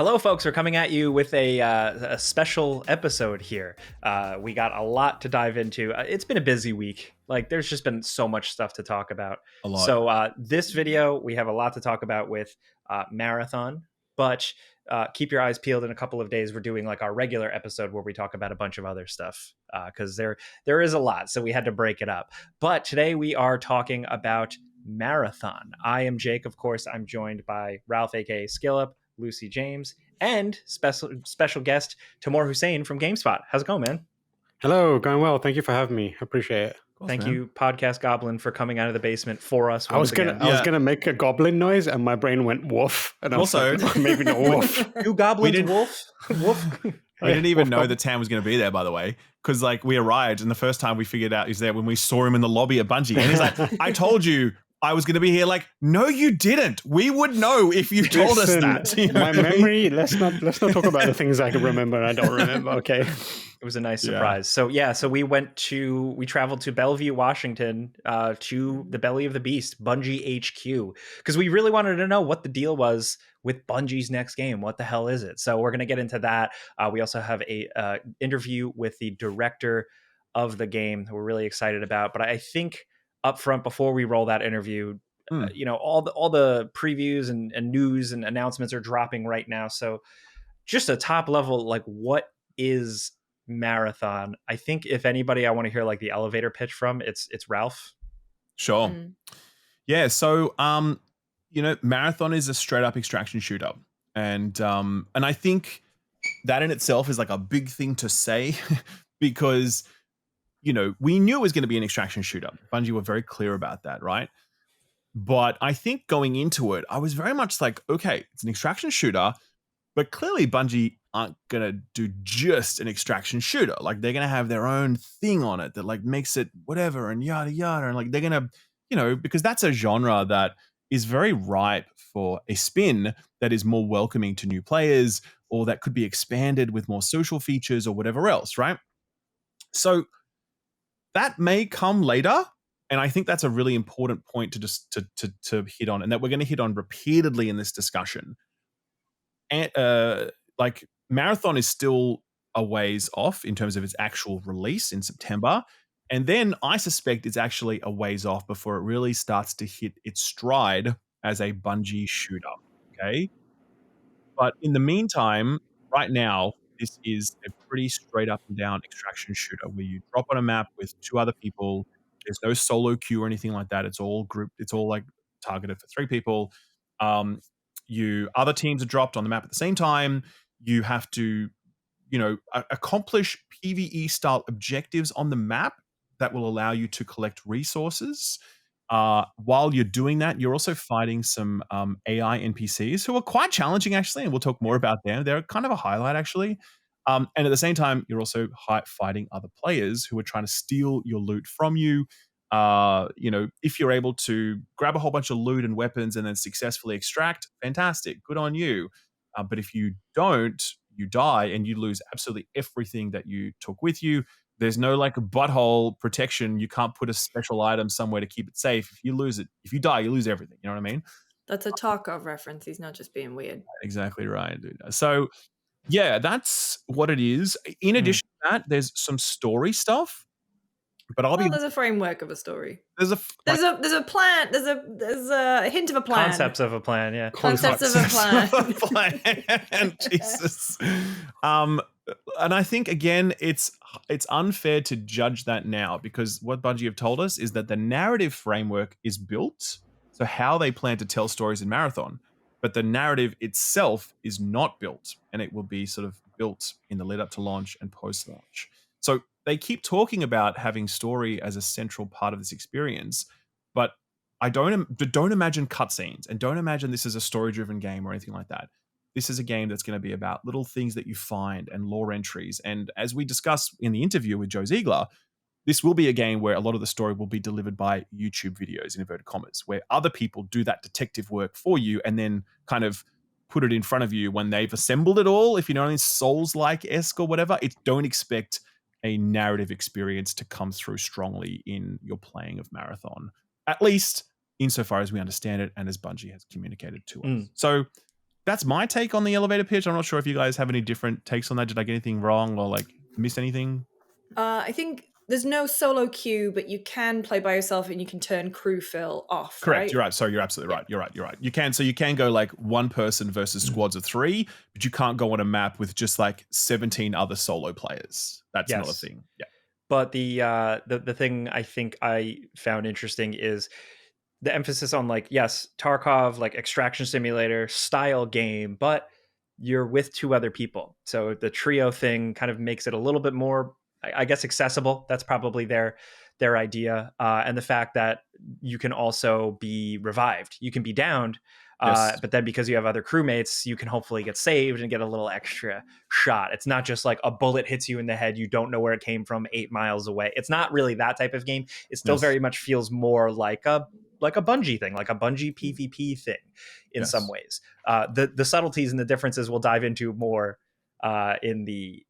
Hello, folks. We're coming at you with a special episode here. We got a lot to dive into. It's been a busy week. Like, there's just been so much stuff to talk about. A lot. So this video, we have a lot to talk about with Marathon. But keep your eyes peeled. In a couple of days, we're doing like our regular episode where we talk about a bunch of other stuff because there is a lot. So we had to break it up. But today we are talking about Marathon. I am Jake, of course. I'm joined by Ralph, aka Skillup, Lucy James, and special guest Tamor Hussein from Gamespot. How's it going, man? Hello, going well. Thank you for having me. I appreciate it. Thank you, Podcast Goblin, for coming out of the basement for us. I was gonna make a goblin noise, and my brain went woof. And also, like, maybe not woof. You goblins, wolf, woof. We didn't even know the Tam was going to be there, by the way, because like we arrived, and the first time we figured out he's there when we saw him in the lobby at Bungie, and he's like, "I told you I was going to be here." Like, no, you didn't. We would know if you told us that. You know my memory. Let's not talk about the things I can remember and I don't remember. Okay. It was a nice surprise. So we traveled to Bellevue, Washington, to the belly of the beast, Bungie HQ, because we really wanted to know what the deal was with Bungie's next game. What the hell is it? So we're going to get into that. We also have a interview with the director of the game that we're really excited about. But I think up front, before we roll that interview, all the previews and news and announcements are dropping right now. So just a top level, like, what is Marathon? I think if anybody I want to hear like the elevator pitch from, it's Ralph. Sure. Yeah. So, Marathon is a straight up extraction shooter. And I think that in itself is like a big thing to say because, we knew it was going to be an extraction shooter. Bungie were very clear about that, right? But I think going into it, I was very much like, okay, it's an extraction shooter, but clearly Bungie aren't going to do just an extraction shooter. Like, they're going to have their own thing on it that like makes it whatever and yada, yada. And like, they're going to, because that's a genre that is very ripe for a spin that is more welcoming to new players, or that could be expanded with more social features or whatever else, right? So that may come later. And I think that's a really important point to just to hit on, and that we're going to hit on repeatedly in this discussion. And like, Marathon is still a ways off in terms of its actual release in September. And then I suspect it's actually a ways off before it really starts to hit its stride as a Bungie shooter. Okay. But in the meantime, right now, this is a pretty straight up and down extraction shooter where you drop on a map with two other people. There's no solo queue or anything like that. It's all grouped. It's all like targeted for 3 people. Other teams are dropped on the map at the same time. You have to, accomplish PvE style objectives on the map that will allow you to collect resources. While you're doing that, you're also fighting some AI NPCs who are quite challenging, actually, and we'll talk more about them. They're kind of a highlight, actually. And at the same time, you're also fighting other players who are trying to steal your loot from you. If you're able to grab a whole bunch of loot and weapons and then successfully extract, fantastic, good on you. But if you don't, you die and you lose absolutely everything that you took with you. There's no like butthole protection. You can't put a special item somewhere to keep it safe. If you lose it, if you die, you lose everything. You know what I mean? That's a Tarkov reference. He's not just being weird. Exactly right, dude. So yeah, that's what it is. In addition to that, there's some story stuff. But there's a framework of a story. There's a plan. There's a hint of a plan. Concepts of a plan, yeah. Concepts of a plan. Jesus. And I think again, it's unfair to judge that now, because what Bungie have told us is that the narrative framework is built. So how they plan to tell stories in Marathon, but the narrative itself is not built, and it will be sort of built in the lead up to launch and post-launch. So they keep talking about having story as a central part of this experience, but I don't imagine cutscenes, and don't imagine this is a story-driven game or anything like that. This is a game that's going to be about little things that you find and lore entries. And as we discussed in the interview with Joe Ziegler, this will be a game where a lot of the story will be delivered by YouTube videos, in inverted commas, where other people do that detective work for you and then kind of put it in front of you when they've assembled it all. If you know, Souls-like-esque or whatever, don't expect a narrative experience to come through strongly in your playing of Marathon, at least insofar as we understand it and as Bungie has communicated to us. So that's my take on the elevator pitch. I'm not sure if you guys have any different takes on that. Did I get anything wrong or like miss anything? I think there's no solo queue, but you can play by yourself and you can turn crew fill off, Correct. right? You're right. Sorry, you're absolutely right. You're right. You're right. You can go like one person versus squads of 3, but you can't go on a map with just like 17 other solo players. That's not a Yes. thing. Yeah. But the thing I think I found interesting is the emphasis on like, yes, Tarkov, like extraction simulator style game, but you're with 2 other people. So the trio thing kind of makes it a little bit more, I guess, accessible. That's probably their idea. And the fact that you can also be revived, you can be downed. Yes. But then because you have other crewmates, you can hopefully get saved and get a little extra shot. It's not just like a bullet hits you in the head, you don't know where it came from 8 miles away. It's not really that type of game. It still Yes. very much feels more like a Bungie thing, like a Bungie PvP thing in some ways. The subtleties and the differences we'll dive into more in the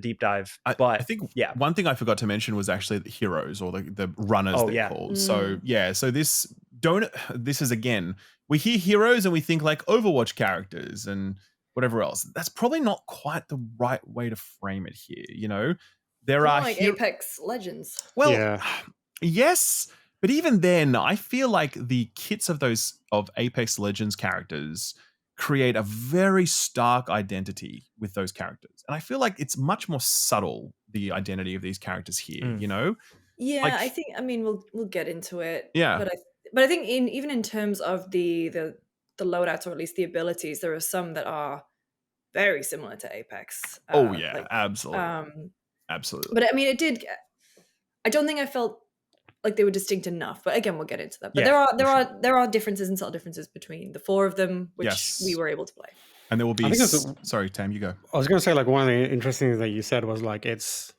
deep dive. But I think yeah, one thing I forgot to mention was actually the heroes or the runners they're called. So so this is again, we hear heroes and we think like Overwatch characters and whatever else. That's probably not quite the right way to frame it here. You know, there More are like Apex Legends. well, Yeah. yes, but even then, I feel like the kits of Apex Legends characters create a very stark identity with those characters, and I feel like it's much more subtle, the identity of these characters here. You know, Yeah, like, I think. I mean, we'll get into it. Yeah. But I think even in terms of the loadouts, or at least the abilities, there are some that are very similar to Apex. oh yeah, absolutely, Um, absolutely. but I mean, I don't think I felt like they were distinct enough. But again, we'll get into that. But Yeah, there are differences and subtle differences between the 4 of them, which Yes. we were able to play. And there will be. I think that's Sorry, Tam, you go. I was going to say, like, one of the interesting things that you said was like it's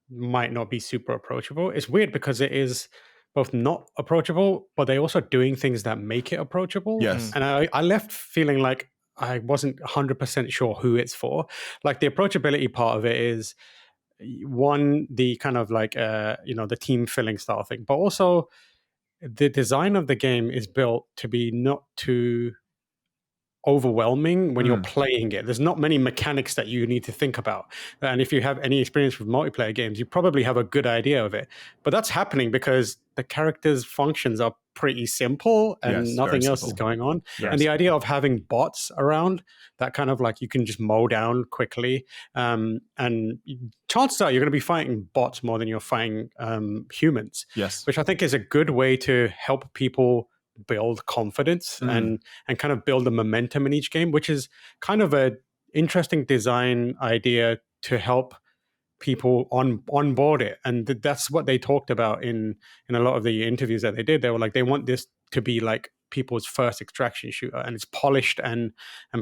might not be super approachable. It's weird because it is both not approachable, but they're also doing things that make it approachable. Yes. And I left feeling like I wasn't 100% sure who it's for. Like the approachability part of it is one, the kind of like the team filling style thing, but also the design of the game is built to be not too overwhelming when you're playing it. There's not many mechanics that you need to think about. And if you have any experience with multiplayer games, you probably have a good idea of it. But that's happening because the characters' functions are pretty simple and Yes, nothing very else is simple. going on. Yes. And the idea of having bots around that kind of like you can just mow down quickly. And chances are you're going to be fighting bots more than you're fighting humans, Yes. which I think is a good way to help people build confidence and kind of build a momentum in each game, which is kind of a interesting design idea to help people onboard it. And that's what they talked about in a lot of the interviews that they did. They were like, they want this to be like people's first extraction shooter, and it's polished and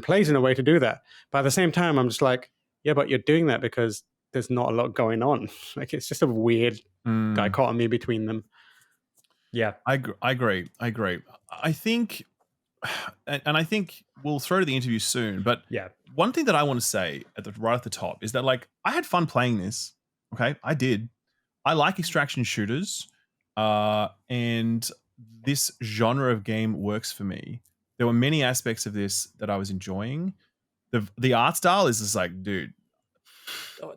plays in a way to do that. But at the same time, I'm just like, yeah, but you're doing that because there's not a lot going on. Like it's just a weird dichotomy between them. Yeah, I agree. I think, and I think we'll throw to the interview soon. But yeah, one thing that I want to say right at the top is that like I had fun playing this. Okay, I did. I like extraction shooters, and this genre of game works for me. There were many aspects of this that I was enjoying. The art style is just like, dude,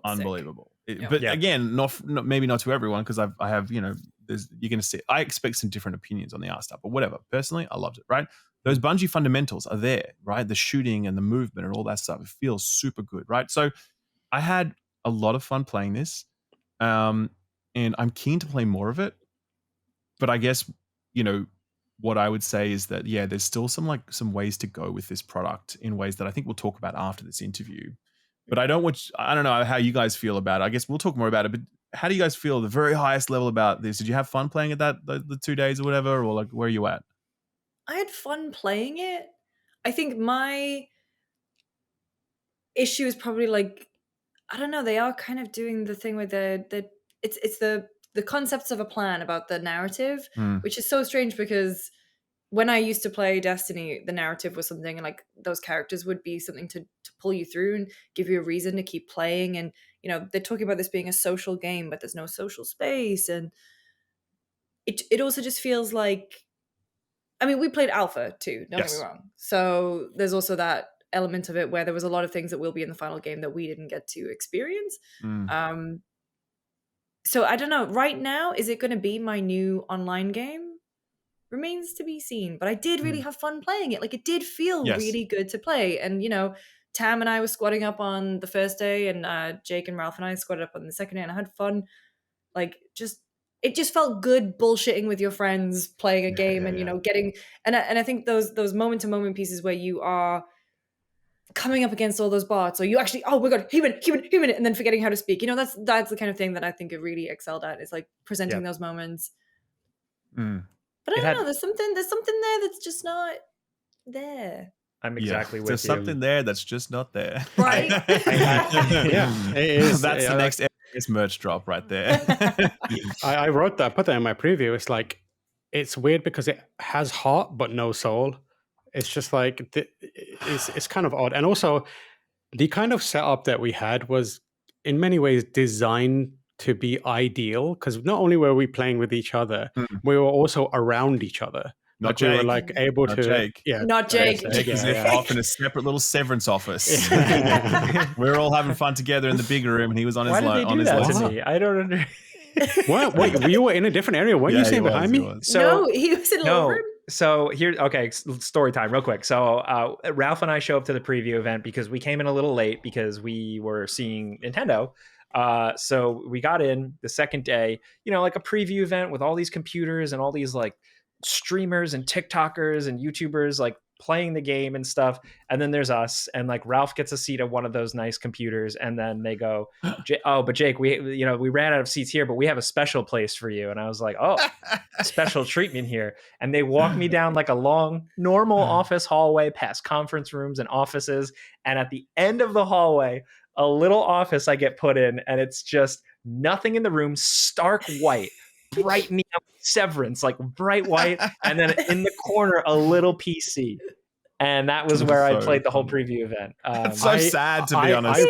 unbelievable. But again, not maybe not to everyone, because I have, you're going to see. I expect some different opinions on the art style, but whatever. Personally, I loved it. Right, those Bungie fundamentals are there. Right, the shooting and the movement and all that stuff. It feels super good. Right, so I had a lot of fun playing this, and I'm keen to play more of it. But I guess what I would say is that there's still some ways to go with this product in ways that I think we'll talk about after this interview. But I don't know how you guys feel about it. I guess we'll talk more about it. But how do you guys feel the very highest level about this? Did you have fun playing it the 2 days or whatever, or like where are you at? I had fun playing it. I think my issue is probably like, I don't know. They are kind of doing the thing where it's the concepts of a plan about the narrative, which is so strange because when I used to play Destiny, the narrative was something, and like those characters would be something to pull you through and give you a reason to keep playing. And they're talking about this being a social game, but there's no social space, and it also just feels like I mean, we played alpha too, don't get Yes. me wrong. So there's also that element of it where there was a lot of things that will be in the final game that we didn't get to experience. So I don't know. Right now, is it going to be my new online game? Remains to be seen. But I did really have fun playing it. Like, it did feel really good to play. And, you know, Tam and I were squatting up on the first day, and Jake and Ralph and I squatted up on the second day, and I had fun. Like, it just felt good bullshitting with your friends, playing a game, and you know, getting and I think those moment to moment pieces where you are coming up against all those bots, or you actually, oh my god, human, and then forgetting how to speak. You know, that's the kind of thing that I think it really excelled at, is like presenting those moments. But I don't know. There's something there that's just not there. I'm exactly with There's you. something there that's just not there. Right? It is. That's the next merch drop right there. I wrote that, I put that in my preview. It's like, it's weird because it has heart but no soul. It's just like, it's kind of odd. And also, the kind of setup that we had was in many ways designed to be ideal, because not only were we playing with each other, we were also around each other. Not like Jake. We were like able Not to, Jake. Not Jake. Jake is off in a separate little severance office. We were all having fun together in the big room, and he was on his Why did they do that to me? I don't understand. Wait, you were in a different area? Weren't you sitting behind me? So, no, he was in a little room. So here, okay, story time real quick. So Ralph and I show up to the preview event because we came in a little late because we were seeing Nintendo. So we got in the second day, you know, like a preview event with all these computers and all these like streamers and TikTokers and YouTubers like playing the game and stuff. And then there's us, and like Ralph gets a seat at one of those nice computers, and then they go, oh, but Jake, we ran out of seats here, but we have a special place for you. And I was like, oh, special treatment here. And they walk me down like a long normal office hallway past conference rooms and offices, and at the end of the hallway, a little office I get put in, and it's just nothing in the room, stark white, bright neon severance, like bright white, and then in the corner a little PC, and that was where I played the whole preview event. It's so sad, to be honest.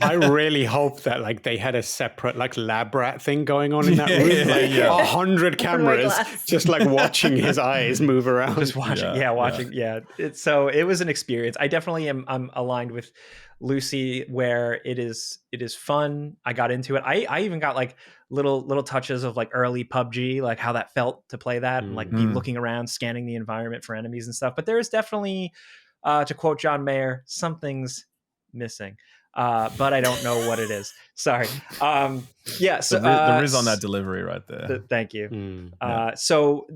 I really hope that like they had a separate like lab rat thing going on in that room, like 100 cameras just like watching his eyes move around, just watching, watching. So it was an experience. I definitely I'm aligned with Lucy where it is fun. I got into it. I even got like little touches of like early PUBG, like how that felt to play that and like be looking around, scanning the environment for enemies and stuff. But there is definitely, to quote John Mayer, something's missing. But I don't know what it is. Sorry. So the Riz on that delivery right there. Thank you. So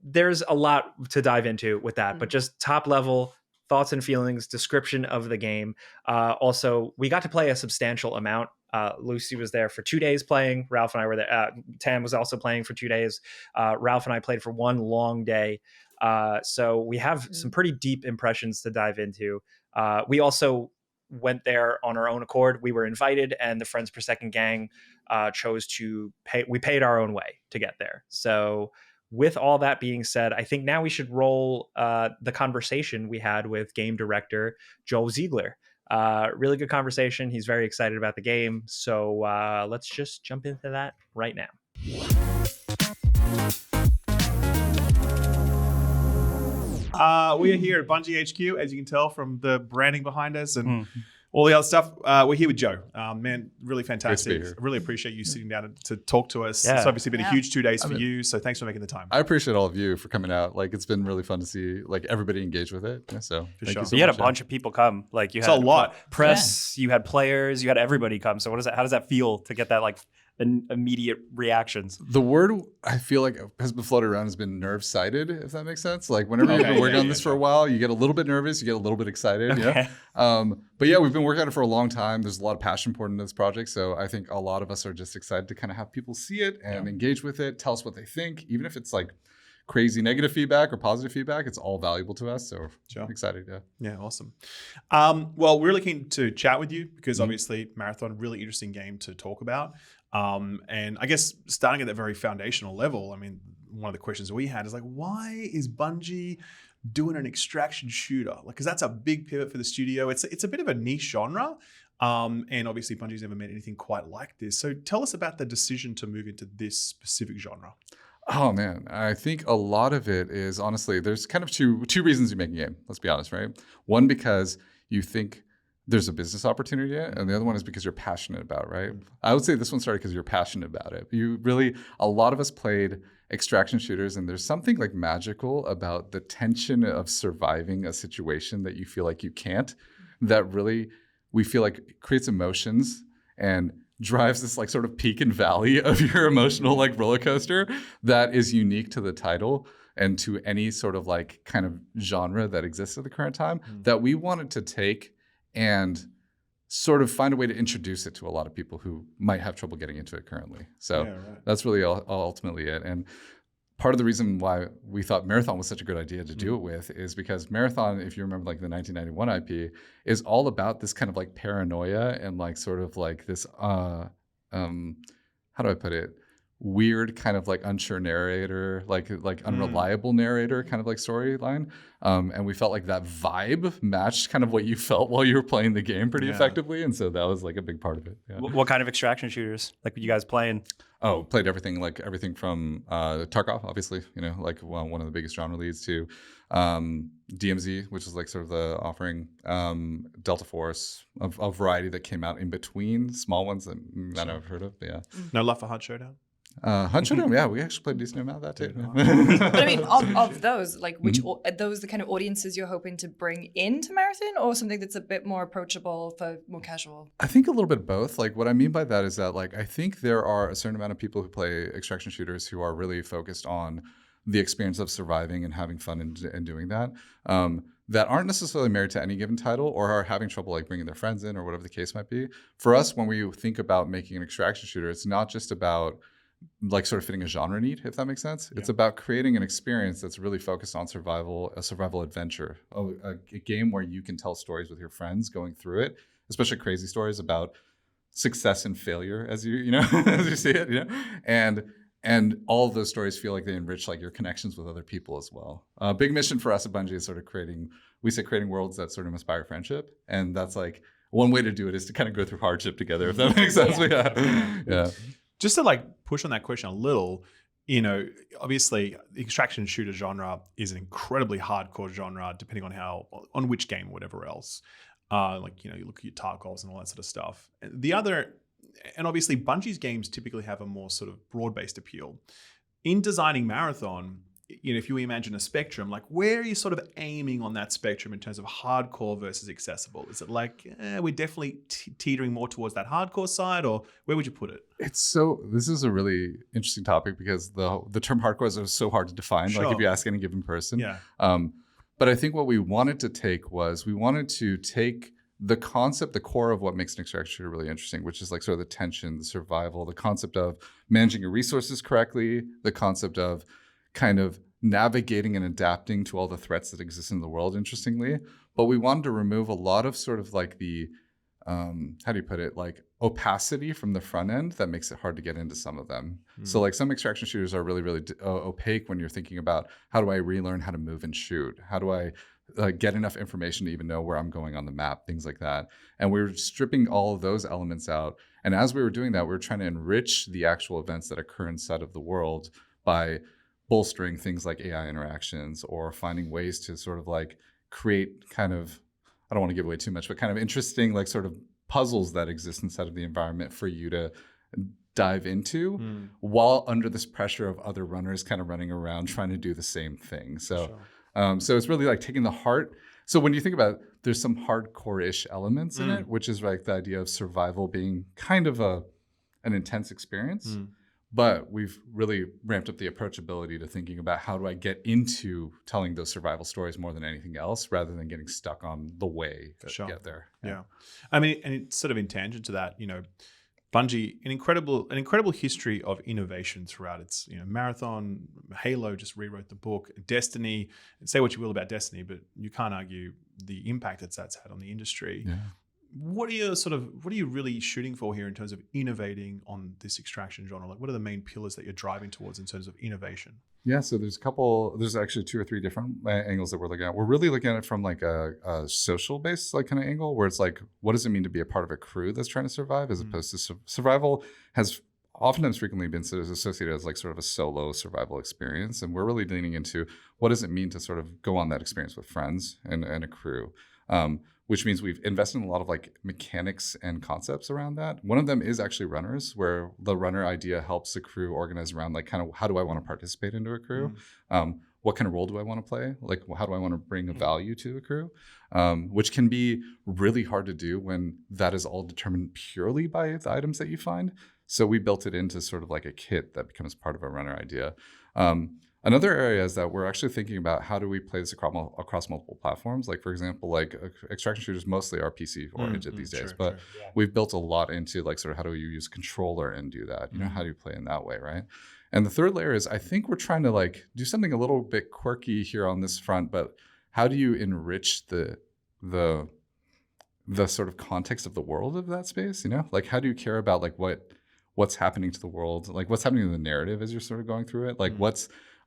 there's a lot to dive into with that, but just top level thoughts and feelings, description of the game. Also, we got to play a substantial amount. Lucy was there for 2 days playing. Ralph and I were there. Tam was also playing for 2 days. Ralph and I played for one long day. So we have some pretty deep impressions to dive into. We also went there on our own accord. We were invited, and the Friends Per Second gang chose to pay. We paid our own way to get there. So with all that being said, I think now we should roll the conversation we had with game director Joel Ziegler. Really good conversation. He's very excited about the game. So let's just jump into that right now. We are here at Bungie HQ, as you can tell from the branding behind us and all the other stuff. We're here with Joe. Man, really fantastic. I really appreciate you sitting down to talk to us. It's obviously been a huge 2 days for you, so thanks for making the time. I appreciate all of you for coming out. Like, it's been really fun to see like everybody engage with it. So thank you so you had much, a bunch of people come. Like, you had a lot. Press, you had players, you had everybody come. So how does that feel to get that like immediate reactions? The word I feel like has been floated around has been nerve-sighted, if that makes sense. Like, whenever you've been working on this for a while, you get a little bit nervous, you get a little bit excited. Okay. But yeah, we've been working on it for a long time. There's a lot of passion poured into this project. So I think a lot of us are just excited to kind of have people see it and engage with it, tell us what they think, even if it's like crazy negative feedback or positive feedback, it's all valuable to us. So I'm excited. Yeah, awesome. Well, we're really keen to chat with you because obviously Marathon, really interesting game to talk about. And I guess starting at that very foundational level, I mean, one of the questions we had is like, why is Bungie doing an extraction shooter? Like, because that's a big pivot for the studio. It's a bit of a niche genre. And obviously Bungie's never made anything quite like this. So tell us about the decision to move into this specific genre. Oh man, I think a lot of it is honestly there's kind of two reasons you make a game. Let's be honest, right? One, because you think there's a business opportunity, and the other one is because you're passionate about it, right? I would say this one started because you're passionate about it. A lot of us played extraction shooters, and there's something like magical about the tension of surviving a situation that you feel like you can't, that really we feel like creates emotions and drives this like sort of peak and valley of your emotional like roller coaster that is unique to the title and to any sort of like kind of genre that exists at the current time, that we wanted to take and sort of find a way to introduce it to a lot of people who might have trouble getting into it currently. So that's really ultimately it. And part of the reason why we thought Marathon was such a good idea to do it with is because Marathon, if you remember like the 1991 IP, is all about this kind of like paranoia and like sort of like this, how do I put it? Weird kind of like unsure narrator, like unreliable narrator kind of like storyline. And we felt like that vibe matched kind of what you felt while you were playing the game pretty effectively. And so that was like a big part of it. Yeah. What kind of extraction shooters like you guys playing? Oh, played everything from Tarkov, obviously, like one of the biggest genre leads, to DMZ, which is like sort of the offering, Delta Force, a variety that came out in between, small ones that I know I've heard of. But yeah. No love for Hunt Showdown? Hunt Showdown, yeah, we actually played a decent amount of that too. But I mean, of those, like, which are those the kind of audiences you're hoping to bring into Marathon, or something that's a bit more approachable for more casual? I think a little bit of both. Like, what I mean by that is that, like, I think there are a certain amount of people who play extraction shooters who are really focused on the experience of surviving and having fun and doing that, that aren't necessarily married to any given title or are having trouble like bringing their friends in or whatever the case might be. For us, when we think about making an extraction shooter, it's not just about like sort of fitting a genre need, if that makes sense. Yeah. It's about creating an experience that's really focused on survival, a survival adventure, a game where you can tell stories with your friends going through it, especially crazy stories about success and failure as you as you see it, and all of those stories feel like they enrich like your connections with other people as well. Big mission for us at Bungie is sort of creating worlds that sort of inspire friendship, and that's like one way to do it is to kind of go through hardship together, if that makes sense. Yeah. Just to like push on that question a little, obviously the extraction shooter genre is an incredibly hardcore genre, depending on which game or whatever else. You look at your Tarkovs and all that sort of stuff. And obviously Bungie's games typically have a more sort of broad-based appeal. In designing Marathon, if you imagine a spectrum, like where are you sort of aiming on that spectrum in terms of hardcore versus accessible? Is it like we're definitely teetering more towards that hardcore side, or where would you put it? This is a really interesting topic because the term hardcore is so hard to define. Sure. Like if you ask any given person. Yeah. But I think what we wanted to take the concept, the core of what makes an extraction shooter really interesting, which is like sort of the tension, the survival, the concept of managing your resources correctly, the concept of kind of navigating and adapting to all the threats that exist in the world, interestingly. But we wanted to remove a lot of sort of like the, how do you put it, like opacity from the front end that makes it hard to get into some of them. So like some extraction shooters are really, really opaque when you're thinking about how do I relearn how to move and shoot? How do I get enough information to even know where I'm going on the map, things like that. And we were stripping all of those elements out. And as we were doing that, we were trying to enrich the actual events that occur inside of the world by bolstering things like AI interactions or finding ways to sort of like create kind of, I don't want to give away too much, but kind of interesting like sort of puzzles that exist inside of the environment for you to dive into while under this pressure of other runners kind of running around trying to do the same thing. So, so it's really like taking the heart. So when you think about it, there's some hardcore-ish elements in it, which is like the idea of survival being kind of an intense experience. But we've really ramped up the approachability to thinking about how do I get into telling those survival stories more than anything else, rather than getting stuck on the way to get there. Yeah. I mean, and it's sort of in tangent to that, Bungie, an incredible history of innovation throughout its Marathon. Halo just rewrote the book. Destiny, say what you will about Destiny, but you can't argue the impact that's had on the industry. Yeah. What are you really shooting for here in terms of innovating on this extraction genre? Like, what are the main pillars that you're driving towards in terms of innovation? Yeah, so there's actually 2 or 3 different angles that we're looking at. We're really looking at it from like a social based like kind of angle, where it's like, what does it mean to be a part of a crew that's trying to survive, as opposed to survival has oftentimes frequently been sort of associated as like sort of a solo survival experience. And we're really leaning into what does it mean to sort of go on that experience with friends and a crew, which means we've invested in a lot of like mechanics and concepts around that. One of them is actually runners, where the runner idea helps the crew organize around like kind of how do I want to participate into a crew? What kind of role do I want to play? Like, how do I want to bring a value to the crew? Which can be really hard to do when that is all determined purely by the items that you find. So we built it into sort of like a kit that becomes part of a runner idea. Another area is that we're actually thinking about how do we play this across multiple platforms. Like, for example, like extraction shooters mostly are PC oriented these days, but we've built a lot into like sort of how do you use controller and do that? You know, how do you play in that way, right? And the third layer is I think we're trying to like do something a little bit quirky here on this front, but how do you enrich the sort of context of the world of that space? You know, like how do you care about like what's happening to the world, like what's happening in the narrative as you're sort of going through it, like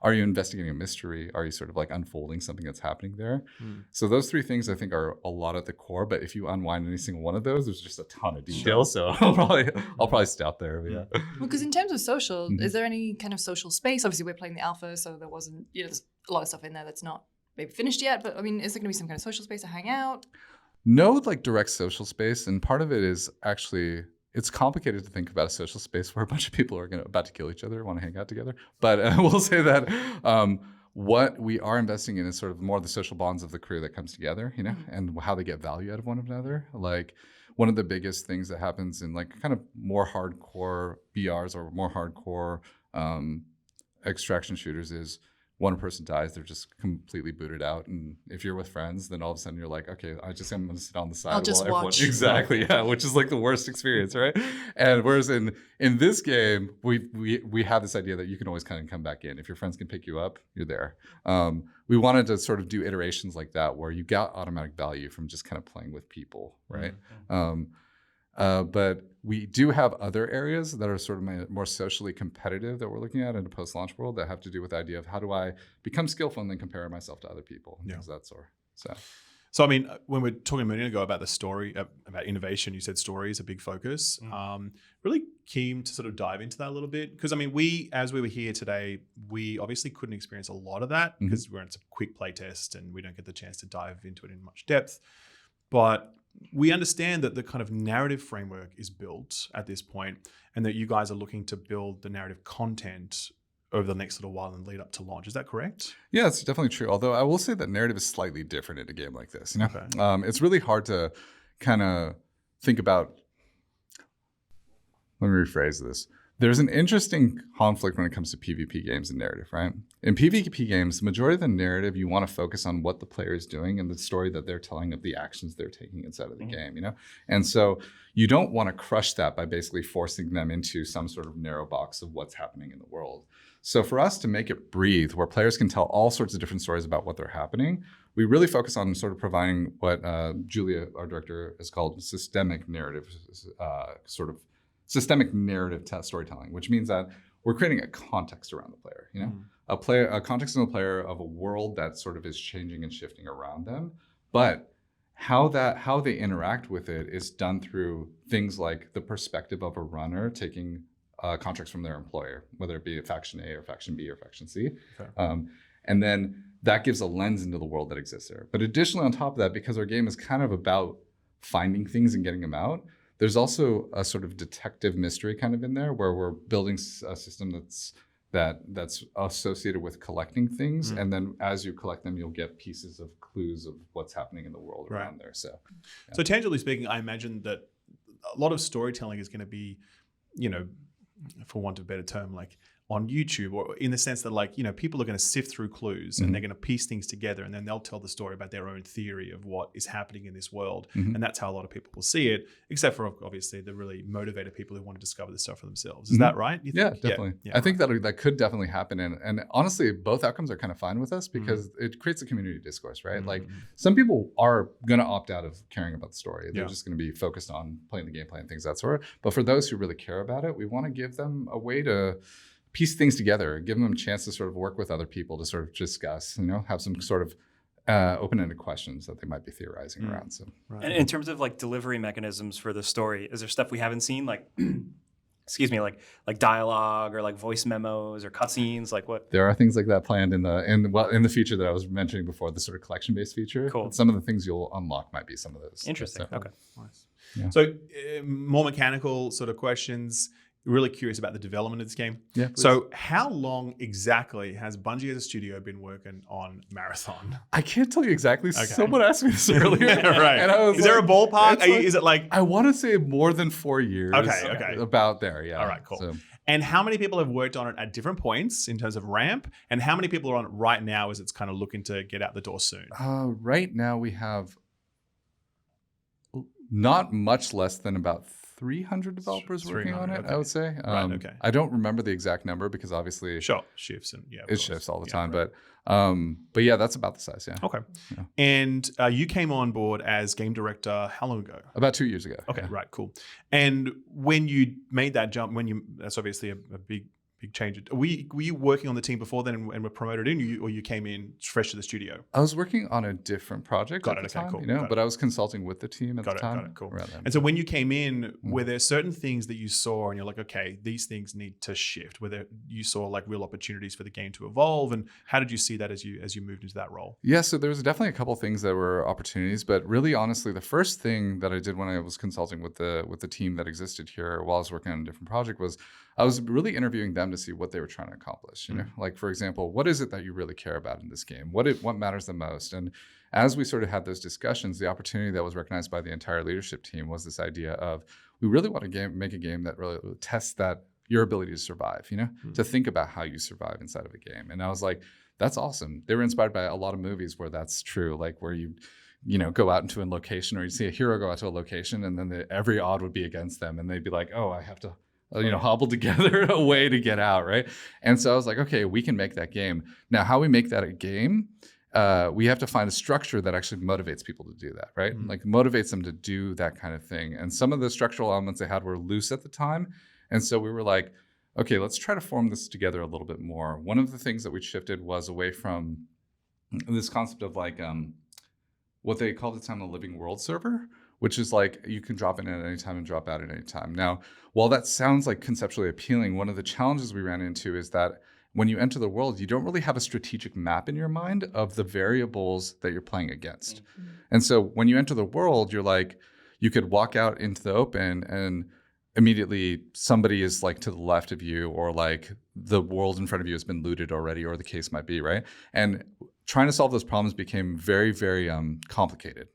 are you investigating a mystery? Are you sort of like unfolding something that's happening there? So those three things I think are a lot at the core, but if you unwind any single one of those, there's just a ton of detail. So I'll probably stop there. But yeah. Well, because in terms of social, is there any kind of social space? Obviously, we're playing the alpha, so there wasn't, there's a lot of stuff in there that's not maybe finished yet, but I mean, is there going to be some kind of social space to hang out? No, like direct social space. And part of it is actually, it's complicated to think about a social space where a bunch of people are about to kill each other, want to hang out together. But we'll say that what we are investing in is sort of more the social bonds of the crew that comes together, you know, and how they get value out of one another. Like one of the biggest things that happens in like kind of more hardcore BRs or more hardcore extraction shooters is one person dies, they're just completely booted out. And if you're with friends, then all of a sudden you're like, okay, I'm going to sit on the side. I'll just watch. Exactly, yeah, which is like the worst experience, right? And whereas in this game, we have this idea that you can always kind of come back in. If your friends can pick you up, you're there. We wanted to sort of do iterations like that where you got automatic value from just kind of playing with people, right? But we do have other areas that are sort of more socially competitive that we're looking at in a post-launch world that have to do with the idea of how do I become skillful and then compare myself to other people and things of that sort. So I mean, when we're talking a minute ago about the story, about innovation, you said story is a big focus. Really keen to sort of dive into that a little bit because I mean, as we were here today, we obviously couldn't experience a lot of that because we're in a quick play test and we don't get the chance to dive into it in much depth. But we understand that the kind of narrative framework is built at this point and that you guys are looking to build the narrative content over the next little while and lead up to launch. Is that correct? Yeah, it's definitely true. Although I will say that narrative is slightly different in a game like this. You know? It's really hard to kind of think about. Let me rephrase this. There's an interesting conflict when it comes to PvP games and narrative, right? In PvP games, the majority of the narrative, you want to focus on what the player is doing and the story that they're telling of the actions they're taking inside of the game, you know? And so you don't want to crush that by basically forcing them into some sort of narrow box of what's happening in the world. So for us to make it breathe, where players can tell all sorts of different stories about what they're happening, we really focus on sort of providing what Julia, our director, has called systemic narrative, systemic narrative storytelling, which means that we're creating a context around the player, you know, a context in the player of a world that sort of is changing and shifting around them. But how they interact with it is done through things like the perspective of a runner taking contracts from their employer, whether it be a faction A or faction B or faction C. And then that gives a lens into the world that exists there. But additionally, on top of that, because our game is kind of about finding things and getting them out, there's also a sort of detective mystery kind of in there where we're building a system that's associated with collecting things. And then as you collect them, you'll get pieces of clues of what's happening in the world around there. So tangibly speaking, I imagine that a lot of storytelling is going to be, you know, for want of a better term, like on YouTube, or in the sense that like, you know, people are going to sift through clues and they're going to piece things together and then they'll tell the story about their own theory of what is happening in this world. And that's how a lot of people will see it, except for obviously the really motivated people who want to discover this stuff for themselves. Is that right? Yeah, definitely. I think that could definitely happen. And honestly, both outcomes are kind of fine with us because it creates a community discourse, right? Like some people are going to opt out of caring about the story. They're just going to be focused on playing the gameplay and things of that sort. But for those who really care about it, we want to give them a way to piece things together, give them a chance to sort of work with other people to sort of discuss, you know, have some sort of open-ended questions that they might be theorizing around. So, And in terms of like delivery mechanisms for the story, is there stuff we haven't seen? Like, excuse me, like dialogue or like voice memos or cutscenes? Like what? There are things like that planned in the feature that I was mentioning before, the sort of collection-based feature. Cool. But some of the things you'll unlock might be some of those. Interesting. So, Okay. Nice. Yeah. So more mechanical sort of questions. Really curious about the development of this game. Yeah, please. So how long exactly has Bungie as a studio been working on Marathon? I can't tell you exactly. Someone asked me this earlier. Right. And I was Is there a ballpark? it's like- Is it like... I want to say more than 4 years. Okay. About there, yeah. All right, cool. So, And how many people have worked on it at different points in terms of ramp? And how many people are on it right now as it's kind of looking to get out the door soon? right now we have not much less than about 300 developers working on 300, it, okay. I would say. Right, okay. I don't remember the exact number because obviously Sure, shifts and yeah, of it course. shifts all the Yeah, time. right. But yeah, that's about the size, yeah. Okay. Yeah. And you came on board as game director how long ago? About 2 years ago. Okay, yeah. right, cool. And when you made that jump, that's obviously a big change. Were you working on the team before then and were promoted in, or you came in fresh to the studio? I was working on a different project Got at it, the okay, time, cool, you know, got but it. I was consulting with the team at the time. Got it, cool. around then. And so when you came in, were there certain things that you saw and you're like, okay, these things need to shift? Whether you saw like real opportunities for the game to evolve, and how did you see that as you moved into that role? Yeah, so there was definitely a couple of things that were opportunities, but really, honestly, the first thing that I did when I was consulting with the team that existed here while I was working on a different project was I was really interviewing them to see what they were trying to accomplish. You know, like for example, what is it that you really care about in this game? What matters the most? And as we sort of had those discussions, the opportunity that was recognized by the entire leadership team was this idea of we really want to make a game that really tests that your ability to survive. You know, to think about how you survive inside of a game. And I was like, that's awesome. They were inspired by a lot of movies where that's true, like where you go out into a location, or you see a hero go out to a location, and then every odd would be against them, and they'd be like, "Oh, I have to, hobble together a way to get out," right? And so I was like, "Okay, we can make that game." Now, how we make that a game? We have to find a structure that actually motivates people to do that, right? Like motivates them to do that kind of thing. And some of the structural elements they had were loose at the time, and so we were like, "Okay, let's try to form this together a little bit more." One of the things that we shifted was away from this concept of like what they called at the time the living world server, which is like you can drop in at any time and drop out at any time. Now, while that sounds like conceptually appealing, one of the challenges we ran into is that when you enter the world, you don't really have a strategic map in your mind of the variables that you're playing against. And so when you enter the world, you're like, you could walk out into the open and immediately somebody is like to the left of you, or like the world in front of you has been looted already, or the case might be, right? And trying to solve those problems became very, very complicated.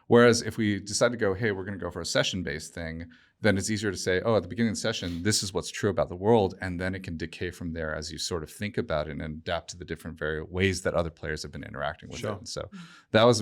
Whereas if we decide to go, hey, we're going to go for a session-based thing, then it's easier to say, oh, at the beginning of the session, this is what's true about the world, and then it can decay from there as you sort of think about it and adapt to the different ways that other players have been interacting with it. And so that was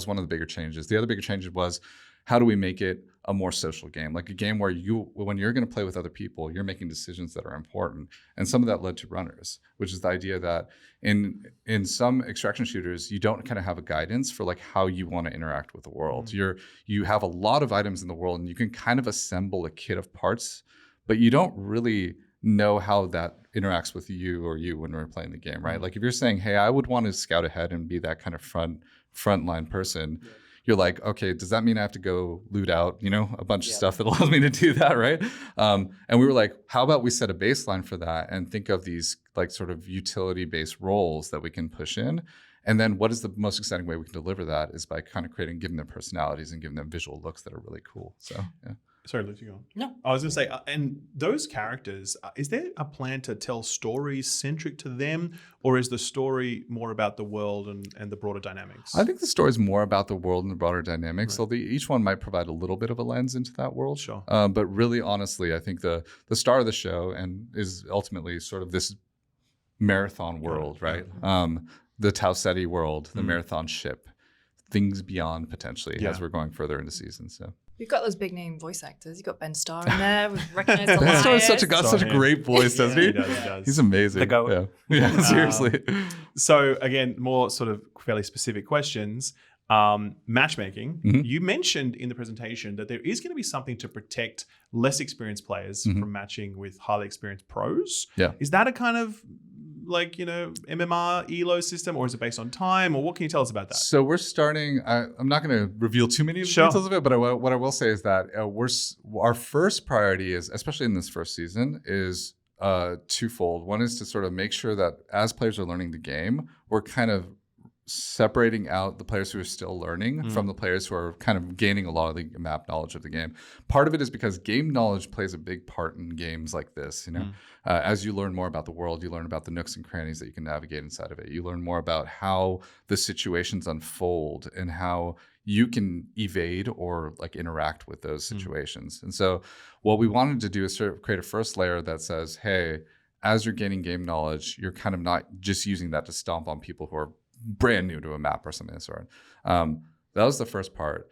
one of the bigger changes. The other bigger change was, how do we make it a more social game? Like a game where when you're going to play with other people, you're making decisions that are important. And some of that led to runners, which is the idea that in some extraction shooters, you don't kind of have a guidance for like how you want to interact with the world. You have a lot of items in the world, and you can kind of assemble a kit of parts, but you don't really know how that interacts with you when we're playing the game, right? Like if you're saying, hey, I would want to scout ahead and be that kind of frontline person, you're like, okay, does that mean I have to go loot out, a bunch of stuff that allows me to do that, right? And we were like, how about we set a baseline for that and think of these like sort of utility-based roles that we can push in. And then what is the most exciting way we can deliver that is by kind of giving them personalities and giving them visual looks that are really cool. So, yeah. Sorry, Luke, you go on. No. I was going to say, and those characters, is there a plan to tell stories centric to them, or is the story more about the world and the broader dynamics? I think the story is more about the world and the broader dynamics. Right. So each one might provide a little bit of a lens into that world. Sure. But really, honestly, I think the star of the show and is ultimately sort of this marathon world, right? The Tau Ceti world, the marathon ship, things beyond potentially as we're going further into season. So. You've got those big name voice actors. You've got Ben Starr in there. We've recognized the Ben Starr Lions. got such a great voice, doesn't he? He does. He's amazing. The GOAT. Yeah, seriously. So again, more sort of fairly specific questions. Matchmaking. You mentioned in the presentation that there is going to be something to protect less experienced players from matching with highly experienced pros. Yeah. Is that a kind of like, MMR ELO system, or is it based on time, or what can you tell us about that? So we're starting. I'm not going to reveal too many of the details of it, but what I will say is that our first priority is, especially in this first season, is twofold. One is to sort of make sure that as players are learning the game, we're kind of separating out the players who are still learning from the players who are kind of gaining a lot of the map knowledge of the game. Part of it is because game knowledge plays a big part in games like this. As you learn more about the world, you learn about the nooks and crannies that you can navigate inside of it. You learn more about how the situations unfold and how you can evade or like interact with those situations. And so what we wanted to do is sort of create a first layer that says, hey, as you're gaining game knowledge, you're kind of not just using that to stomp on people who are brand new to a map or something of the sort. That was the first part.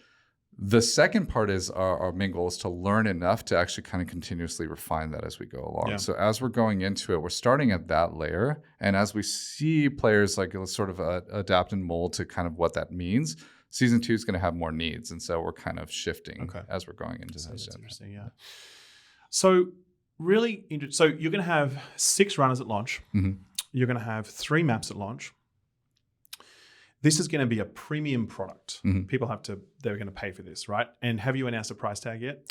The second part is our main goal is to learn enough to actually kind of continuously refine that as we go along. Yeah. So as we're going into it, we're starting at that layer. And as we see players like sort of adapt and mold to kind of what that means, season 2 is going to have more needs. And so we're kind of shifting as we're going into this. That's interesting, yeah. So really interesting. So you're going to have 6 runners at launch. You're going to have 3 maps at launch. This is going to be a premium product. People they're going to pay for this, right? And have you announced a price tag yet?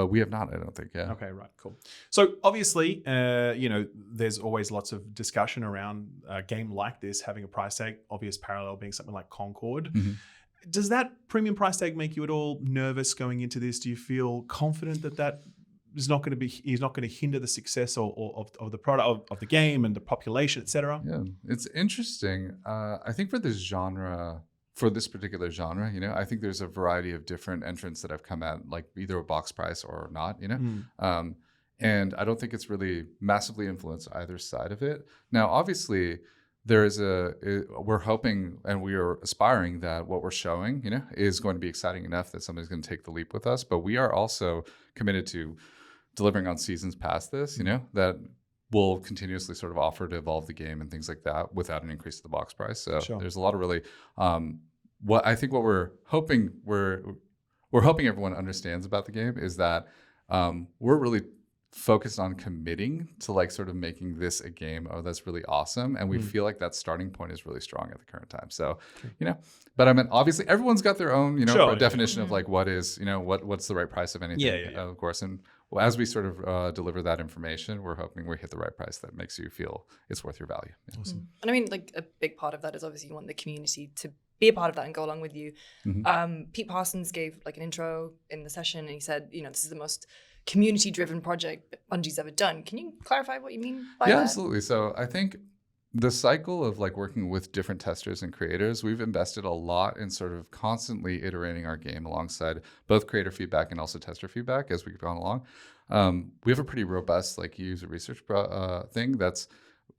We have not, I don't think, yeah. Okay, right, cool. So obviously, there's always lots of discussion around a game like this having a price tag, obvious parallel being something like Concord. Does that premium price tag make you at all nervous going into this? Do you feel confident that is not going to hinder the success of the product of the game and the population, etc.? Yeah, it's interesting. I think for this particular genre, I think there's a variety of different entrants that have come at like either a box price or not, and I don't think it's really massively influenced either side of it. Now, obviously, we're hoping and we are aspiring that what we're showing, is going to be exciting enough that somebody's going to take the leap with us. But we are also committed to delivering on seasons past this, that will continuously sort of offer to evolve the game and things like that without an increase to the box price. So there's a lot of really, what we're hoping everyone understands about the game is that we're really focused on committing to like sort of making this a game that's really awesome, and we feel like that starting point is really strong at the current time. So but I mean, obviously everyone's got their own definition of like what is what's the right price of anything, of course. And as we sort of deliver that information, we're hoping we hit the right price that makes you feel it's worth your value. Awesome. And I mean, like a big part of that is obviously you want the community to be a part of that and go along with you. Pete Parsons gave like an intro in the session, and he said, this is the most community-driven project Bungie's ever done. Can you clarify what you mean by that? Yeah, absolutely. So I think the cycle of like working with different testers and creators, we've invested a lot in sort of constantly iterating our game alongside both creator feedback and also tester feedback as we've gone along. We have a pretty robust like user research thing that's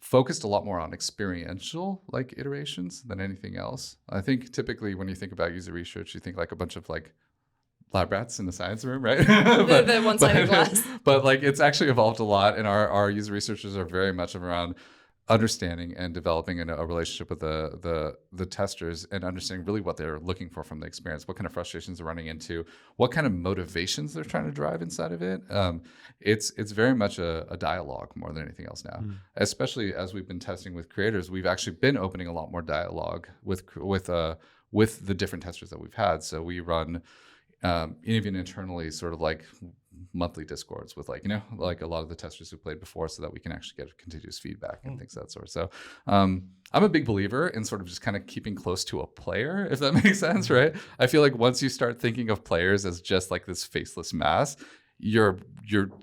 focused a lot more on experiential like iterations than anything else. I think typically when you think about user research, you think like a bunch of like lab rats in the science room, right? the one-sided glass. But like it's actually evolved a lot, and our user researchers are very much around understanding and developing a relationship with the testers and understanding really what they're looking for from the experience, what kind of frustrations they're running into, what kind of motivations they're trying to drive inside of it. It's very much a dialogue more than anything else now. Especially as we've been testing with creators, we've actually been opening a lot more dialogue with the different testers that we've had. So we run even internally sort of like monthly discords with like a lot of the testers who played before, so that we can actually get continuous feedback and things of that sort. So I'm a big believer in sort of just kind of keeping close to a player, if that makes sense, right? I feel like once you start thinking of players as just like this faceless mass, you're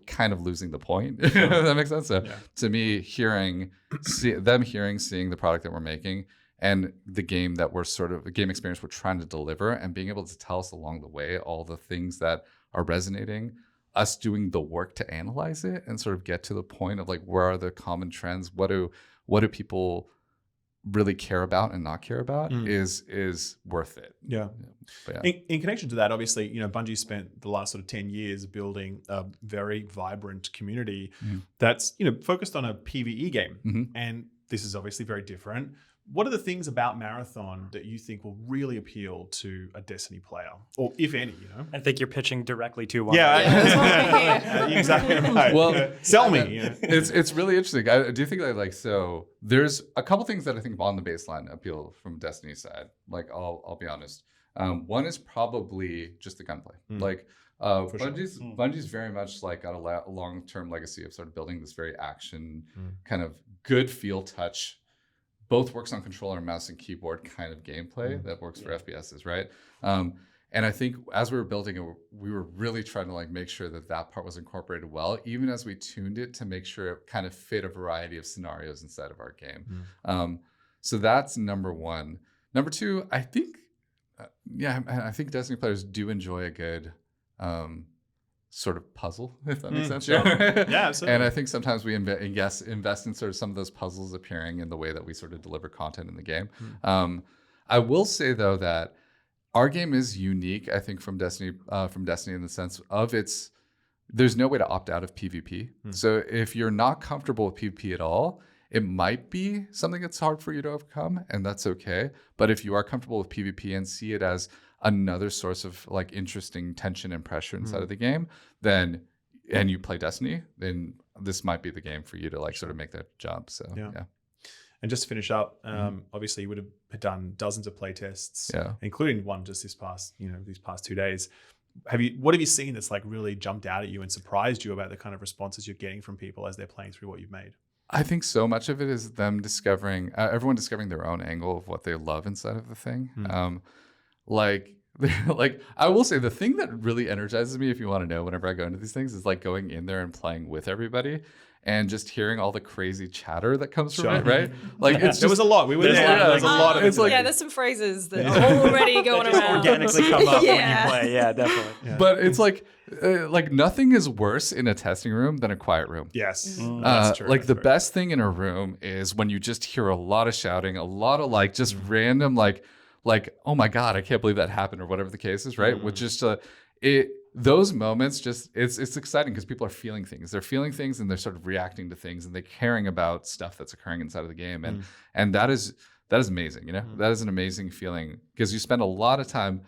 kind of losing the point. If that makes sense. So to me, seeing the product that we're making and the game experience we're trying to deliver, and being able to tell us along the way all the things that are resonating, us doing the work to analyze it and sort of get to the point of like, where are the common trends? What do people really care about and not care about is worth it. Yeah. In connection to that, obviously, Bungie spent the last sort of 10 years building a very vibrant community that's, focused on a PvE game. And this is obviously very different. What are the things about Marathon that you think will really appeal to a Destiny player, or if any? I think you're pitching directly to one. Yeah, exactly right. Well, sell me. It's really interesting. I do think that so there's a couple things that I think on the baseline appeal from Destiny's side. Like I'll be honest. One is probably just the gunplay. Bungie's very much like got a long-term legacy of sort of building this very action kind of good feel touch. Both works on controller, mouse, and keyboard kind of gameplay that works for FPSs, right? And I think as we were building it, we were really trying to like make sure that part was incorporated well, even as we tuned it to make sure it kind of fit a variety of scenarios inside of our game. So that's number one. Number two, I think, I think Destiny players do enjoy a good sort of puzzle, if that makes sense. Yeah, absolutely. And I think sometimes we invest in sort of some of those puzzles appearing in the way that we sort of deliver content in the game. I will say though that our game is unique, I think, from Destiny in the sense of there's no way to opt out of PvP. So if you're not comfortable with PvP at all, it might be something that's hard for you to overcome, and that's okay. But if you are comfortable with PvP and see it as another source of like interesting tension and pressure inside of the game, and you play Destiny, then this might be the game for you to like sort of make that jump. So yeah. And just to finish up, obviously you would have done dozens of play tests, including one just these past 2 days. What have you seen that's like really jumped out at you and surprised you about the kind of responses you're getting from people as they're playing through what you've made? I think so much of it is them discovering, everyone discovering their own angle of what they love inside of the thing. Like I will say the thing that really energizes me, if you want to know, whenever I go into these things, is like going in there and playing with everybody and just hearing all the crazy chatter that comes from it, right? Like it's just, there was a lot. We were there. There's a lot of it. It's like, there's some phrases that are already going around. Organically come up when you play. Yeah, definitely. Yeah. But it's like nothing is worse in a testing room than a quiet room. Yes, that's true. Like the best thing in a room is when you just hear a lot of shouting, a lot of like just random like oh my god, I can't believe that happened, or whatever the case is, right? With just those moments, just it's exciting because people are feeling things. They're feeling things and they're sort of reacting to things and they're caring about stuff that's occurring inside of the game, and that is amazing. You know, that is an amazing feeling because you spend a lot of time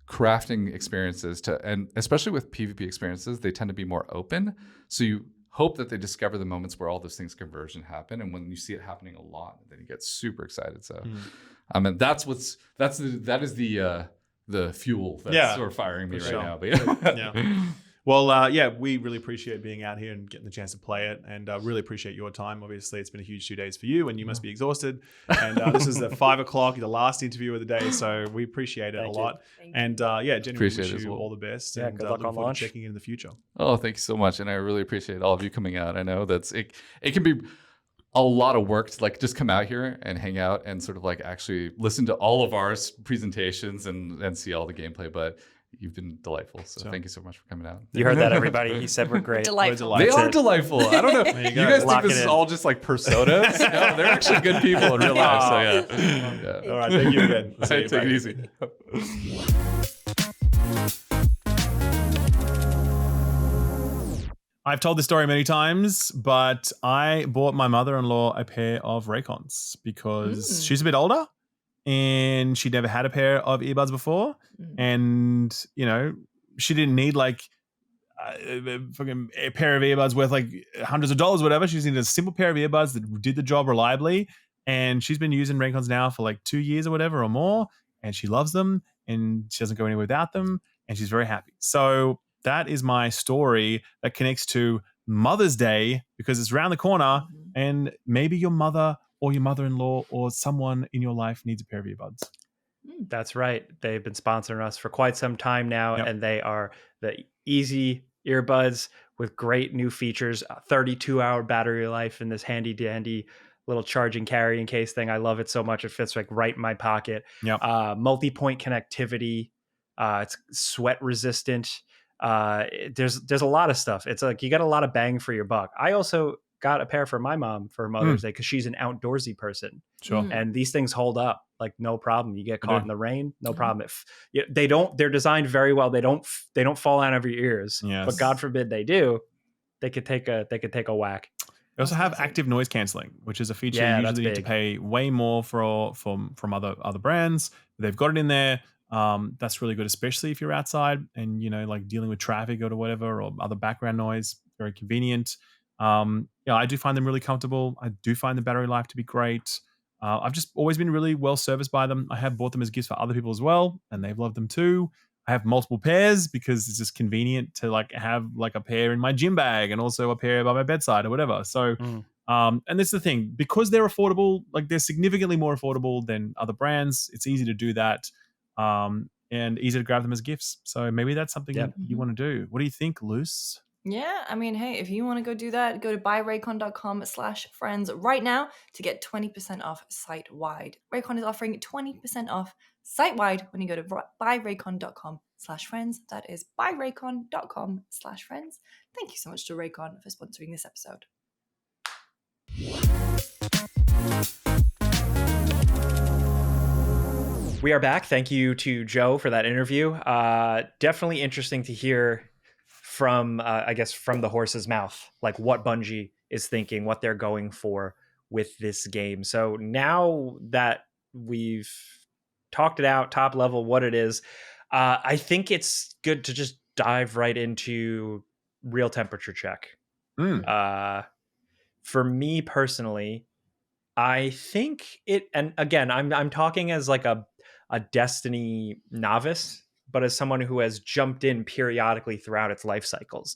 crafting experiences and especially with PvP experiences, they tend to be more open. So you hope that they discover the moments where all those things converge and happen. And when you see it happening a lot, then you get super excited. So, and that is the fuel that's sort of firing me right now. But Well, we really appreciate being out here and getting the chance to play it, and really appreciate your time. Obviously, it's been a huge 2 days for you, and you must be exhausted. And this is at 5 o'clock, the last interview of the day, so we appreciate it a lot. And genuinely appreciate wish you all the best. Yeah, and good luck look on forward launch. to checking in the future. Oh, thank you so much, and I really appreciate all of you coming out. I know that's it can be a lot of work to like just come out here and hang out and sort of like actually listen to all of our presentations and see all the gameplay, but you've been delightful. So thank you so much for coming out. You heard that, everybody. He said we're great. Delightful. They are delightful. I don't know. You guys Lock think this it is in. all just like personas? No, they're actually good people in real life. So yeah. All right, thank you again. All right, take it easy. I've told this story many times, but I bought my mother-in-law a pair of Raycons because she's a bit older and she'd never had a pair of earbuds before. And, you know, she didn't need like a pair of earbuds worth like hundreds of dollars or whatever. She just needed a simple pair of earbuds that did the job reliably. And she's been using Raycons now for like 2 years or whatever or more. And she loves them and she doesn't go anywhere without them. And she's very happy. So that is my story that connects to Mother's Day because it's around the corner and maybe your mother or your mother-in-law or someone in your life needs a pair of earbuds. That's right. They've been sponsoring us for quite some time now, and they are the easy earbuds with great new features, 32-hour battery life in this handy-dandy little charging carrying case thing. I love it so much. It fits like right in my pocket. Multi-point connectivity. It's sweat resistant. There's a lot of stuff. It's like you got a lot of bang for your buck. I also got a pair for my mom for Mother's Day because she's an outdoorsy person. Sure. And these things hold up like no problem. You get caught in the rain, no problem. They're designed very well. They don't fall out of your ears. Yes. But God forbid they do. They could take a whack. They also That's have awesome. active noise cancelling, which is a feature Yeah, you that's usually need to big. pay way more from other brands. They've got it in there. That's really good, especially if you're outside and like dealing with traffic or whatever or other background noise. Very convenient. I do find them really comfortable. I do find the battery life to be great. I've just always been really well serviced by them. I have bought them as gifts for other people as well, and they've loved them too. I have multiple pairs because it's just convenient to like have like a pair in my gym bag and also a pair by my bedside or whatever. So, and this is the thing, because they're affordable, like they're significantly more affordable than other brands. It's easy to do that, and easy to grab them as gifts. So maybe that's something you want to do. What do you think, Luce? Yeah, I mean, hey, if you want to go do that, go to buyraycon.com/friends right now to get 20% off site-wide. Raycon is offering 20% off site-wide when you go to buyraycon.com/friends. That is buyraycon.com/friends. Thank you so much to Raycon for sponsoring this episode. We are back. Thank you to Joe for that interview. Definitely interesting to hear from, I guess, from the horse's mouth, like what Bungie is thinking, what they're going for with this game. So now that we've talked it out, top level, what it is, I think it's good to just dive right into real temperature check. For me personally, I think it, and again, I'm talking as like a Destiny novice, but as someone who has jumped in periodically throughout its life cycles.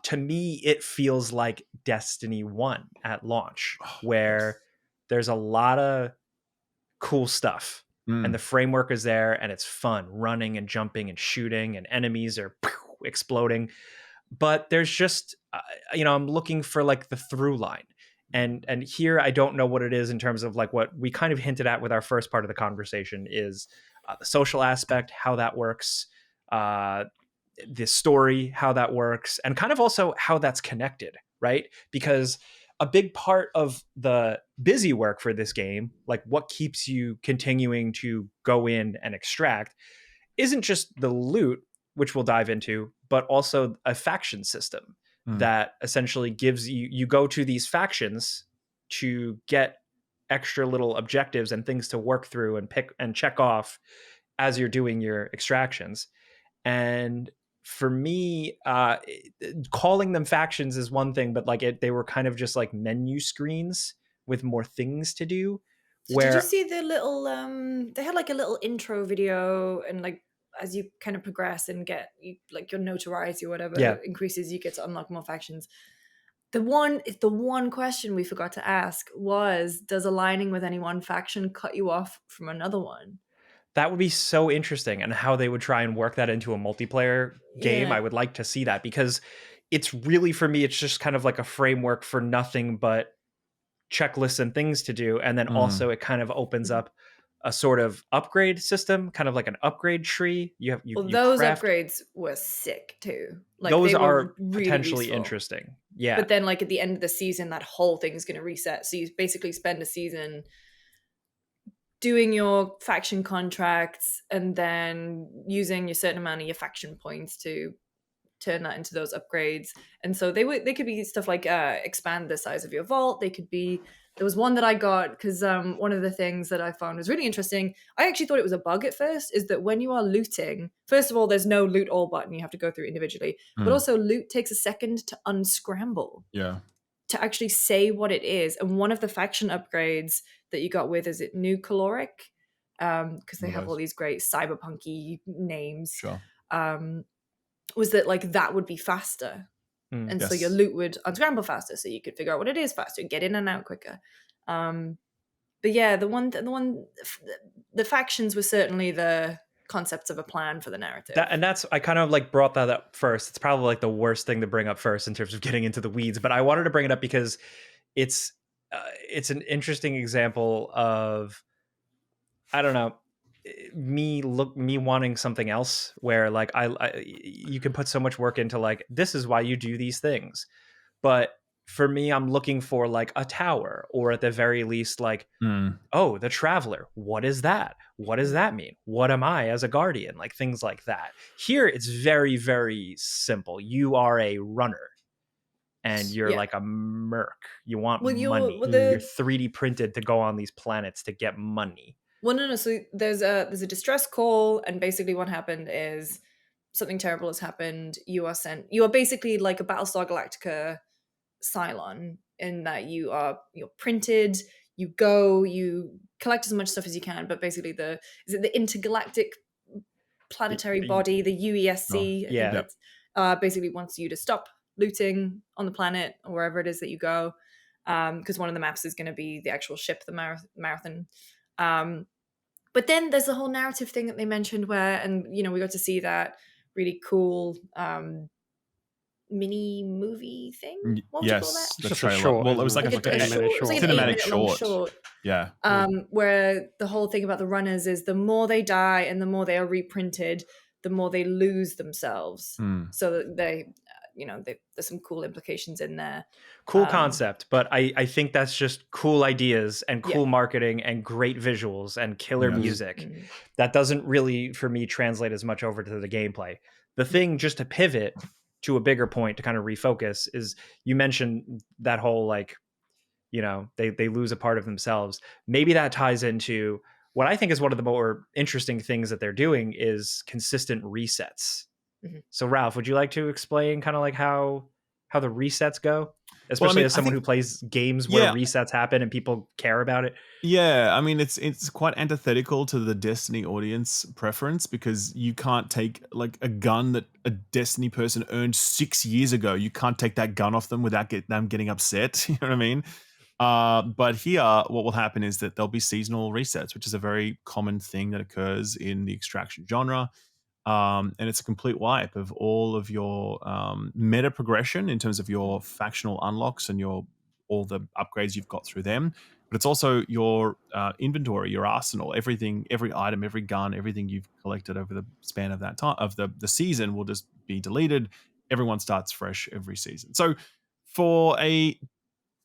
To me, it feels like Destiny 1 at launch, where there's a lot of cool stuff and the framework is there and it's fun running and jumping and shooting and enemies are exploding. But there's just, I'm looking for like the through line. And here, I don't know what it is in terms of like what we kind of hinted at with our first part of the conversation is the social aspect, how that works, the story, how that works, and kind of also how that's connected, right? Because a big part of the busy work for this game, like what keeps you continuing to go in and extract, isn't just the loot, which we'll dive into, but also a faction system that essentially gives you go to these factions to get extra little objectives and things to work through and pick and check off as you're doing your extractions. And for me, calling them factions is one thing, but like they were kind of just like menu screens with more things to do. So did you see the little they had like a little intro video, and like as you kind of progress and get like your notoriety or whatever increases, you get to unlock more factions. The one question we forgot to ask was, does aligning with any one faction cut you off from another one? That would be so interesting, and how they would try and work that into a multiplayer game. I would like to see that, because it's really, for me, it's just kind of like a framework for nothing but checklists and things to do. And then also it kind of opens up a sort of upgrade system, kind of like an upgrade tree. Those upgrades were sick too. Like those are really potentially useful. Interesting. Yeah. But then like at the end of the season, that whole thing's going to reset. So you basically spend a season doing your faction contracts and then using your certain amount of your faction points to turn that into those upgrades. And so they could be stuff like expand the size of your vault. They could be, there was one that I got because one of the things that I found was really interesting, I actually thought it was a bug at first, is that when you are looting, first of all, there's no loot all button, you have to go through individually, but also loot takes a second to unscramble. Yeah. To actually say what it is. And one of the faction upgrades that you got with, is it New Caloric? Because they have all these great cyberpunky names. Sure. Was that like that would be faster. And so your loot would unscramble faster, so you could figure out what it is faster, get in and out quicker. But yeah, the factions were certainly the concepts of a plan for the narrative. That's I kind of like brought that up first. It's probably like the worst thing to bring up first in terms of getting into the weeds, but I wanted to bring it up because it's an interesting example of, I don't know, me wanting something else, where like I you can put so much work into like, this is why you do these things, but for me, I'm looking for like a tower, or at the very least like, oh, the Traveler, what is that? What does that mean? What am I as a Guardian? Like things like that. Here it's very, very simple. You are a runner. and you're Yeah. like a merc. You want Well, money. well, You're 3D printed to go on these planets to get money. Well, no. So there's a distress call, and basically what happened is something terrible has happened. You are basically like a Battlestar Galactica Cylon, in that you're printed. You collect as much stuff as you can, but basically the intergalactic planetary body, the UESC, I think it's basically wants you to stop looting on the planet or wherever it is that you go, because one of the maps is going to be the actual ship, the Marathon. But then there's the whole narrative thing that they mentioned where, and we got to see that really cool mini movie thing. What would you call that? The Just a trailer. short, Well, it was like isn't a it? Like an 8-minute It was like an cinematic 8-minute long short. short. Yeah. Where the whole thing about the runners is the more they die and the more they are reprinted, the more they lose themselves. So that they, there's some cool implications in there. Cool concept, but I think that's just cool ideas and cool Yeah. marketing and great visuals and killer music. That doesn't really, for me, translate as much over to the gameplay. The thing, just to pivot to a bigger point to kind of refocus, is you mentioned that whole like, they lose a part of themselves. Maybe that ties into what I think is one of the more interesting things that they're doing is consistent resets. So Ralph, would you like to explain kind of like how the resets go? Especially as someone who plays games where resets happen and people care about it. Yeah, I mean, it's quite antithetical to the Destiny audience preference, because you can't take like a gun that a Destiny person earned 6 years ago. You can't take that gun off them without them getting upset. You know what I mean? But here, what will happen is that there'll be seasonal resets, which is a very common thing that occurs in the extraction genre. And it's a complete wipe of all of your meta progression in terms of your factional unlocks and all the upgrades you've got through them. But it's also your inventory, your arsenal, everything, every item, every gun, everything you've collected over the span of that time of the season will just be deleted. Everyone starts fresh every season. So for a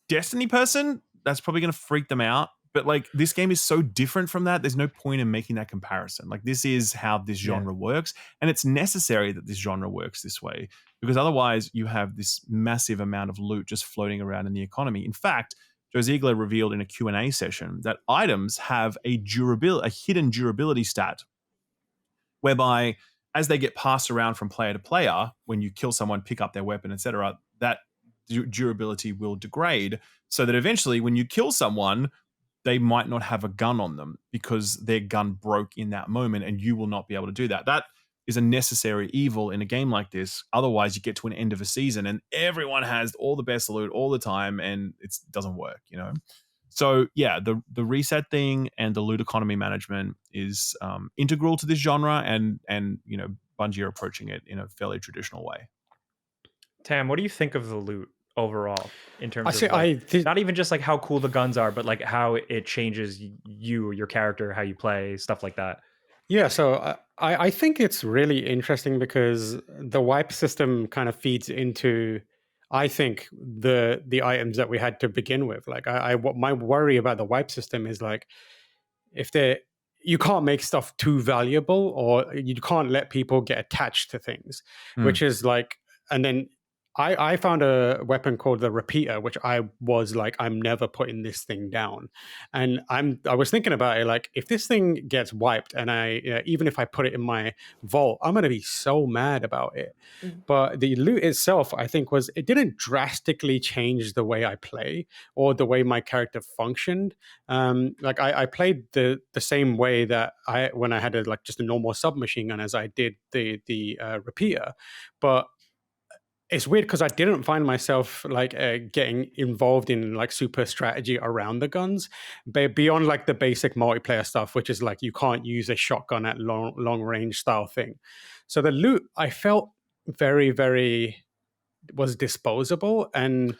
Destiny person, that's probably going to freak them out. But like, this game is so different from that. There's no point in making that comparison. Like, this is how this genre works, and it's necessary that this genre works this way, because otherwise you have this massive amount of loot just floating around in the economy. In fact, Joe Ziegler revealed in a Q&A session that items have a hidden durability stat, whereby as they get passed around from player to player, when you kill someone, pick up their weapon, etc., that durability will degrade, so that eventually when you kill someone, they might not have a gun on them because their gun broke in that moment, and you will not be able to do that. That is a necessary evil in a game like this. Otherwise, you get to an end of a season and everyone has all the best loot all the time, and it doesn't work, So yeah, the reset thing and the loot economy management is integral to this genre, and Bungie are approaching it in a fairly traditional way. Tam, what do you think of the loot overall in terms of not even just like how cool the guns are, but like how it changes your character, how you play, stuff like that? Yeah, so I think it's really interesting because the wipe system kind of feeds into, I think, the items that we had to begin with. Like, my worry about the wipe system is like, if you can't make stuff too valuable, or you can't let people get attached to things, which is like, and then I found a weapon called the Repeater, which I was like, I'm never putting this thing down. And I was thinking about it, like, if this thing gets wiped and even if I put it in my vault, I'm going to be so mad about it. But the loot itself, I think, it didn't drastically change the way I play or the way my character functioned. Like I played the same way that when I had just a normal submachine gun as I did the Repeater, but it's weird because I didn't find myself like getting involved in like super strategy around the guns, but beyond like the basic multiplayer stuff, which is like you can't use a shotgun at long range style thing. So the loot, I felt very, very was disposable, and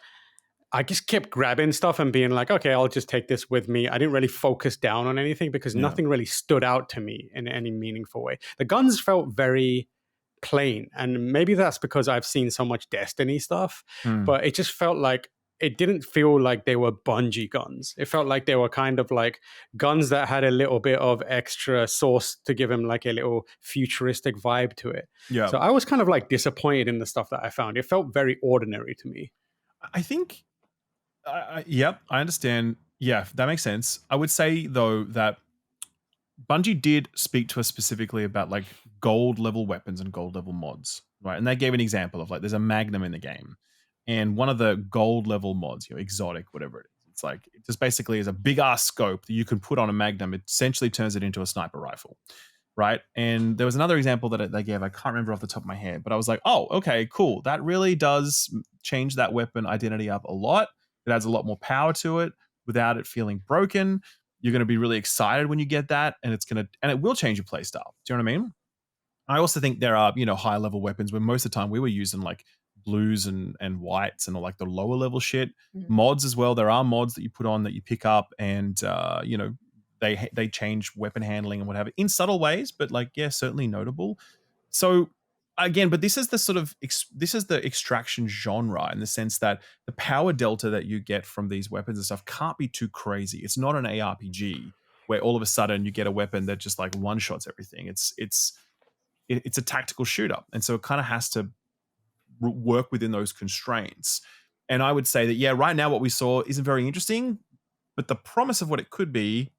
I just kept grabbing stuff and being like, okay, I'll just take this with me. I didn't really focus down on anything because nothing really stood out to me in any meaningful way. The guns felt very plain, and maybe that's because I've seen so much Destiny stuff, but it just felt like it didn't feel like they were Bungie guns. It felt like they were kind of like guns that had a little bit of extra sauce to give them like a little futuristic vibe to it. So I was kind of like disappointed in the stuff that I found. It felt very ordinary to me. I think, yep, I understand. Yeah, that makes sense. I would say though that Bungie did speak to us specifically about like gold level weapons and gold level mods, right? And they gave an example of like there's a Magnum in the game, and one of the gold level mods, exotic, whatever it is, it's like it just basically is a big ass scope that you can put on a Magnum. It essentially turns it into a sniper rifle, right? And there was another example that they gave. I can't remember off the top of my head, but I was like, oh, okay, cool. That really does change that weapon identity up a lot. It adds a lot more power to it without it feeling broken. You're going to be really excited when you get that, and it will change your play style. Do you know what I mean? I also think there are, high level weapons where most of the time we were using like blues and whites and all like the lower level shit. Mods as well. There are mods that you put on that you pick up, and they change weapon handling and whatever in subtle ways, but like, yeah, certainly notable. So again, but this is the extraction genre in the sense that the power delta that you get from these weapons and stuff can't be too crazy. It's not an ARPG where all of a sudden you get a weapon that just like one shots everything. It's a tactical shooter, and so it kind of has to work within those constraints. And I would say that, yeah, right now what we saw isn't very interesting, but the promise of what it could be,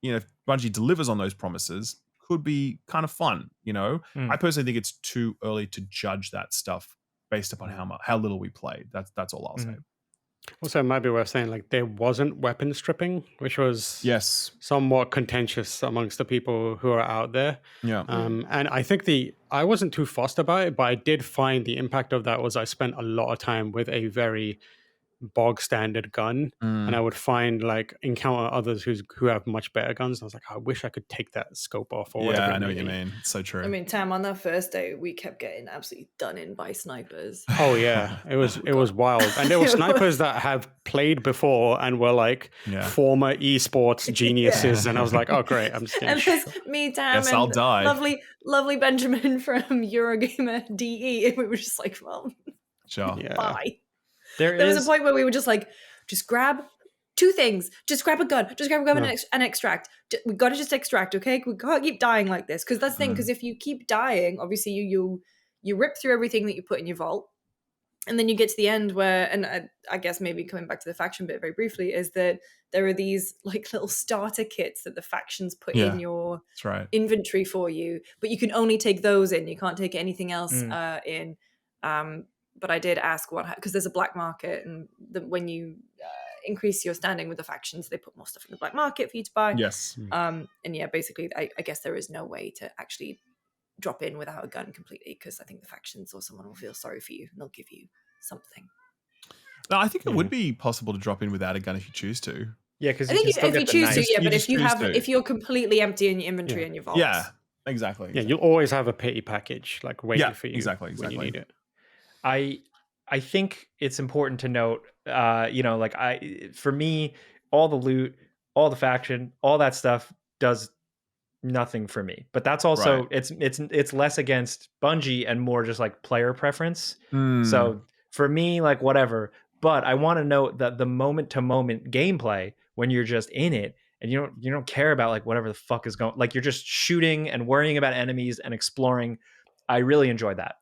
if Bungie delivers on those promises, could be kind of fun. I personally think it's too early to judge that stuff based upon how little we played. That's all I'll say. Also, it might be worth saying like there wasn't weapon stripping, which was somewhat contentious amongst the people who are out there. Yeah. And I think I wasn't too fussed about it, but I did find the impact of that was I spent a lot of time with a very bog standard gun, and I would encounter others who have much better guns, and I was like, I wish I could take that scope off or whatever. Yeah, I know what you mean. It's so true. I mean, Tam, on that first day, we kept getting absolutely done in by snipers. Oh yeah, it was wild, and there were snipers that have played before and were like former esports geniuses, and I was like, oh great, I'm just and there's me, Tam, and I'll die. lovely Benjamin from Eurogamer DE, and we were just like, well, sure, bye. There was a point where we were just like, just grab two things. Just grab a gun. And extract. We got to just extract, okay? We can't keep dying like this. Because that's the thing. Because if you keep dying, obviously you rip through everything that you put in your vault. And then you get to the end where, and I guess maybe coming back to the faction bit very briefly, is that there are these like little starter kits that the factions put in your inventory for you. But you can only take those in. You can't take anything else in. But I did ask because there's a black market, and when you increase your standing with the factions, they put more stuff in the black market for you to buy. Yes. And yeah, basically, I guess there is no way to actually drop in without a gun completely, because I think the factions or someone will feel sorry for you and they'll give you something. No, I think it would be possible to drop in without a gun if you choose to. Yeah, because I think if you choose to, but if you're completely empty in your inventory and your vaults. Yeah, exactly. Yeah, you'll always have a pity package like waiting for you. Exactly. When you need it. I think it's important to note, for me, all the loot, all the faction, all that stuff does nothing for me. But that's also it's less against Bungie and more just like player preference. So for me, like whatever. But I want to note that the moment to moment gameplay, when you're just in it and you don't care about like whatever the fuck is going, like you're just shooting and worrying about enemies and exploring. I really enjoyed that.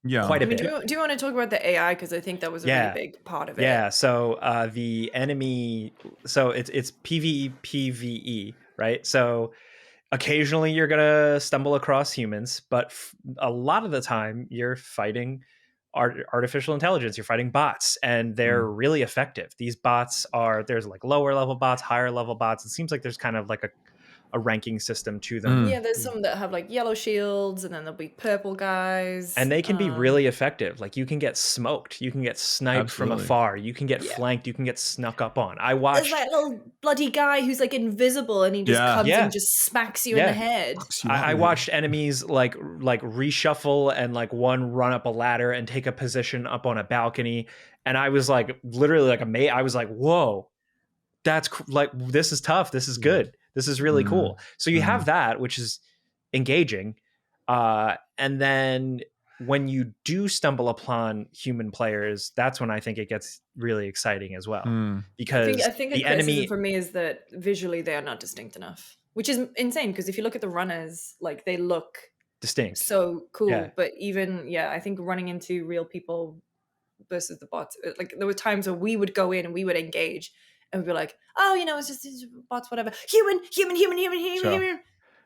Yeah, quite a bit. Do you want to talk about the AI, because I think that was a really big part of it? Yeah. So the enemy, so it's PvE, PvE, right? So occasionally you're gonna stumble across humans, but a lot of the time you're fighting artificial intelligence. You're fighting bots, and they're really effective. These bots there's like lower level bots, higher level bots. It seems like there's kind of like a ranking system to them. Yeah, there's some that have like yellow shields, and then there'll be purple guys. And they can be really effective. Like you can get smoked, you can get sniped from afar, you can get flanked, you can get snuck up on. I watched there's that little bloody guy who's like invisible, and he just comes and just smacks you in the head. I watched enemies like reshuffle and like one run up a ladder and take a position up on a balcony, and I was like literally like amazed. I was like, whoa, that's like, this is tough, this is good. This is really cool. So you have that, which is engaging. And then when you do stumble upon human players, that's when I think it gets really exciting as well. Because I think the enemy for me is that visually they are not distinct enough, which is insane. Because if you look at the runners, like they look distinct, so cool. Yeah. But even I think running into real people versus the bots. Like there were times where we would go in and we would engage and we'd be like, oh, it's just these bots, whatever. Human. Sure.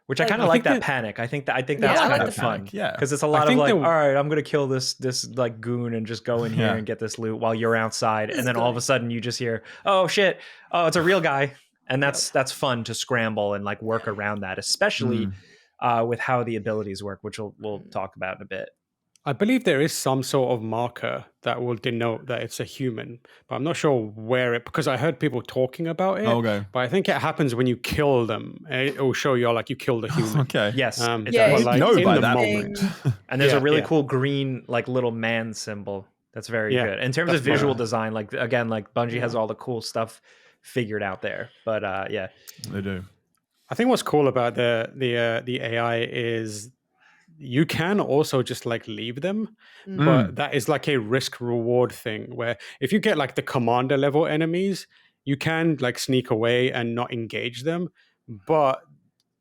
Which I kind of like that panic. I think that's Yeah, I kind like of the fun. panic, yeah. Because it's a lot of think like, the- all right, I'm gonna kill this like goon and just go in here Yeah. and get this loot while you're outside, It's and then all of a sudden you just hear, oh shit, oh it's a real guy, and that's fun to scramble and like work around that, especially with how the abilities work, which we'll talk about in a bit. I believe there is some sort of marker that will denote that it's a human, but I'm not sure where because I heard people talking about it. Okay. But I think it happens when you kill them. It will show you like you killed a human. Okay. Yes, it Yeah, does. You like, know in by the that moment. point. And there's Yeah, a really yeah. cool green like little man symbol that's very Yeah, good in terms that's of visual fun. design. Like again, like Bungie has all the cool stuff figured out there. But yeah, They do. I think what's cool about the AI is you can also just like leave them, but that is like a risk reward thing where if you get like the commander level enemies, you can like sneak away and not engage them, but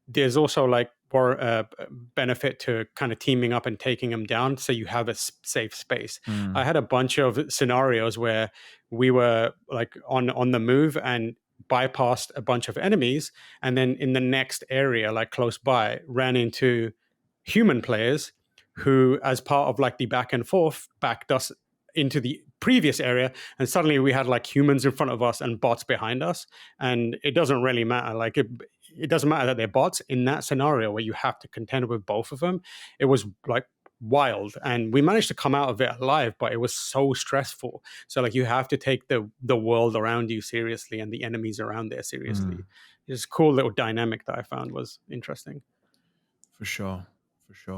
there's also like more benefit to kind of teaming up and taking them down so you have a safe space. I had a bunch of scenarios where we were like on the move and bypassed a bunch of enemies, and then in the next area like close by ran into human players who, as part of like the back and forth, backed us into the previous area, and suddenly we had like humans in front of us and bots behind us. And it doesn't really matter, like it doesn't matter that they're bots in that scenario where you have to contend with both of them. It was like wild, and we managed to come out of it alive, but it was so stressful. So like you have to take the world around you seriously and the enemies around there seriously. It's a cool little dynamic that I found was interesting. For sure.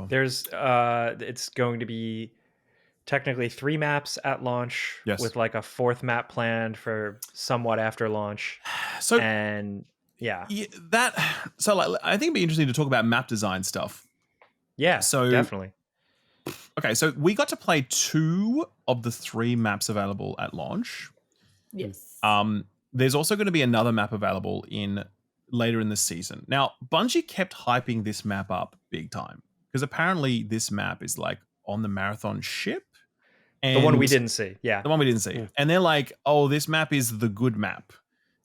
there's it's going to be technically 3 maps at launch, Yes. with like a 4th map planned for somewhat after launch. So And yeah, like I think it'd be interesting to talk about map design stuff. So definitely. Okay, so we got to play 2 of the 3 maps available at launch. Yes. There's also going to be another map available later in the season. Now, Bungie kept hyping this map up big time because apparently this map is like on the Marathon ship. The one we didn't see. Yeah. The one we didn't see. Yeah. And they're like, oh, this map is the good map.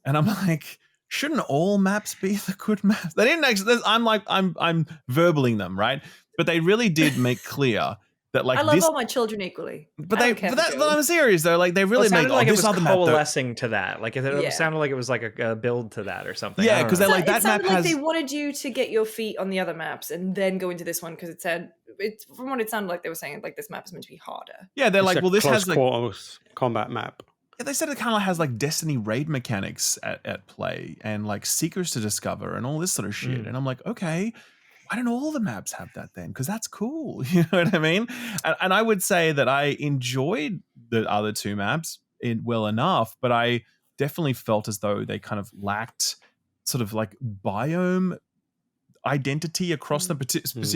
And I'm like, shouldn't all maps be the good maps? They didn't actually, I'm verbaling them, right? But they really did make clear that like I love this, all my children equally. but I they, don't care but if that, they go. I'm serious though. Like they really It made sounded like it this was other map. Though, coalescing to that. Like it Yeah. sounded like it was like a build to that or something. Yeah, I don't 'cause know. they're like, that it sounded map like has- they wanted you to get your feet on the other maps and then go into this one because from what it sounded like they were saying, like this map is meant to be harder. yeah, they're It's like, a well, this close has like, quarters combat map. yeah, they said it kind of has like Destiny raid mechanics at play and like secrets to discover and all this sort of shit. And I'm like, okay, why don't all the maps have that then? Because that's cool. You know what I mean? And I would say that I enjoyed the other 2 maps well enough, but I definitely felt as though they kind of lacked sort of like biome identity across them,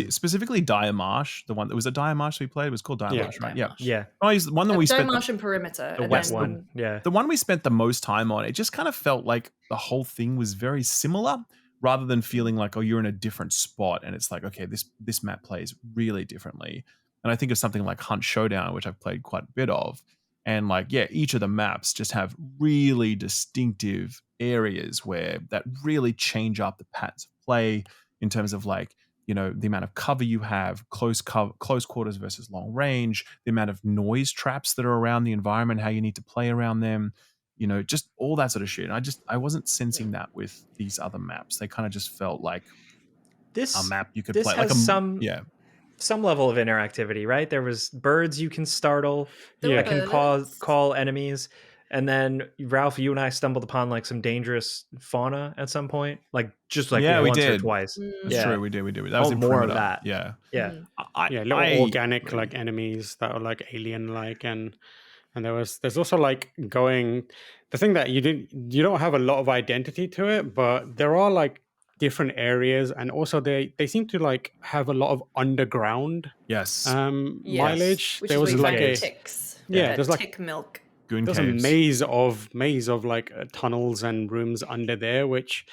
specifically Dire Marsh. The one that was a Dire Marsh we played, it was called Dire Yeah, Marsh, right? Dire Yeah. Marsh. Yeah. Oh, the one that we spent Marsh and Perimeter. The and west then- one. Yeah. the one we spent the most time on, it just kind of felt like the whole thing was very similar rather than feeling like, oh, you're in a different spot. And it's like, okay, this map plays really differently. And I think of something like Hunt Showdown, which I've played quite a bit of. And like, yeah, each of the maps just have really distinctive areas where that really change up the patterns of play in terms of like, you know, the amount of cover you have, close quarters versus long range, the amount of noise traps that are around the environment, how you need to play around them, you know, just all that sort of shit. And I wasn't sensing that with these other maps. They kind of just felt like a map you could this play. has Like some level of interactivity, right? There was birds you can startle Yeah. that can call enemies. And then Ralph, you and I stumbled upon like some dangerous fauna at some point, like just like Yeah, we once or did. twice. That's Yeah. true. We did. That was in more of Perimeter. that. Yeah. Yeah. Yeah, little organic like enemies that are like alien like, and there's also like the thing that you don't have a lot of identity to it, but there are like different areas, and also they seem to like have a lot of underground Yes. mileage. Which there is was where you like find a ticks. yeah, there's like tick milk. Goon there's caves. a maze of like tunnels and rooms under there, which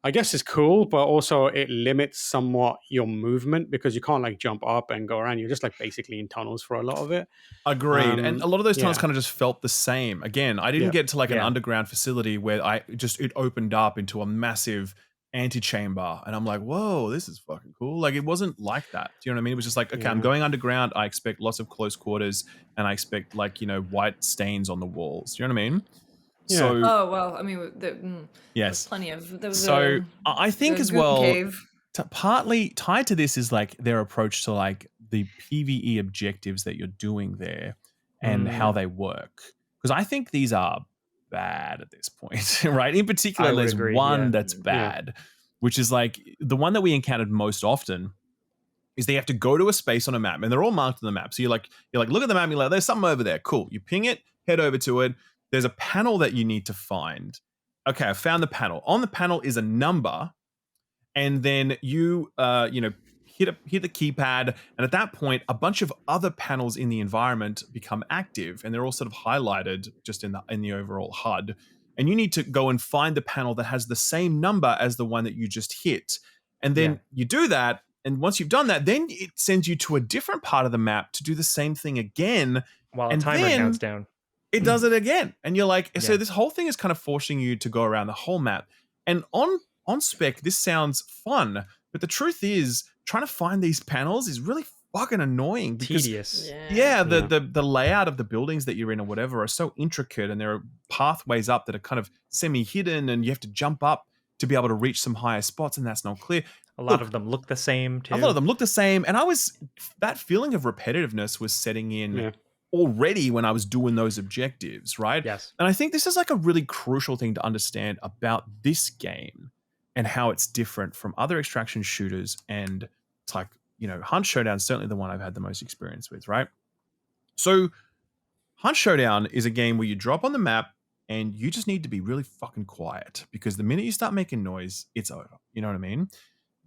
I guess it's cool, but also it limits somewhat your movement because you can't like jump up and go around. You're just like basically in tunnels for a lot of it. Agreed. And a lot of those tunnels yeah. kind of just felt the same. Again, I didn't Yeah. get to like an Yeah. underground facility where it opened up into a massive antechamber. And I'm like, whoa, this is fucking cool. Like it wasn't like that. Do you know what I mean? It was just like, okay, I'm Yeah. going underground. I expect lots of close quarters and I expect like, white stains on the walls. Do you know what I mean? Yeah. So Oh well, I mean, there yes. was plenty of. There was So I think the as Goon well, Cave. partly tied to this is like their approach to like the PvE objectives that you're doing there and how they work. Because I think these are bad at this point, right? In particular, I would there's agree, one yeah. that's bad, which is like the one that we encountered most often is they have to go to a space on a map and they're all marked on the map. So you're like, look at the map, you're like, there's something over there. Cool. You ping it, head over to it. There's a panel that you need to find. Okay, I found the panel. On the panel is a number, and then you hit the keypad, and at that point, a bunch of other panels in the environment become active, and they're all sort of highlighted just in the overall HUD. And you need to go and find the panel that has the same number as the one that you just hit, and then you do that. And once you've done that, then it sends you to a different part of the map to do the same thing again. While a and timer then counts down. it does it again. And you're like, so Yeah. this whole thing is kind of forcing you to go around the whole map. And on spec, this sounds fun, but the truth is trying to find these panels is really fucking annoying because Tedious. the layout of the buildings that you're in or whatever are so intricate, and there are pathways up that are kind of semi-hidden, and you have to jump up to be able to reach some higher spots, and that's not clear. A lot of them look the same too. A lot of them look the same, and that feeling of repetitiveness was setting in already when I was doing those objectives, right? Yes. And I think this is like a really crucial thing to understand about this game and how it's different from other extraction shooters. And it's like, Hunt Showdown is certainly the one I've had the most experience with, right? So Hunt Showdown is a game where you drop on the map and you just need to be really fucking quiet, because the minute you start making noise, it's over. You know what I mean?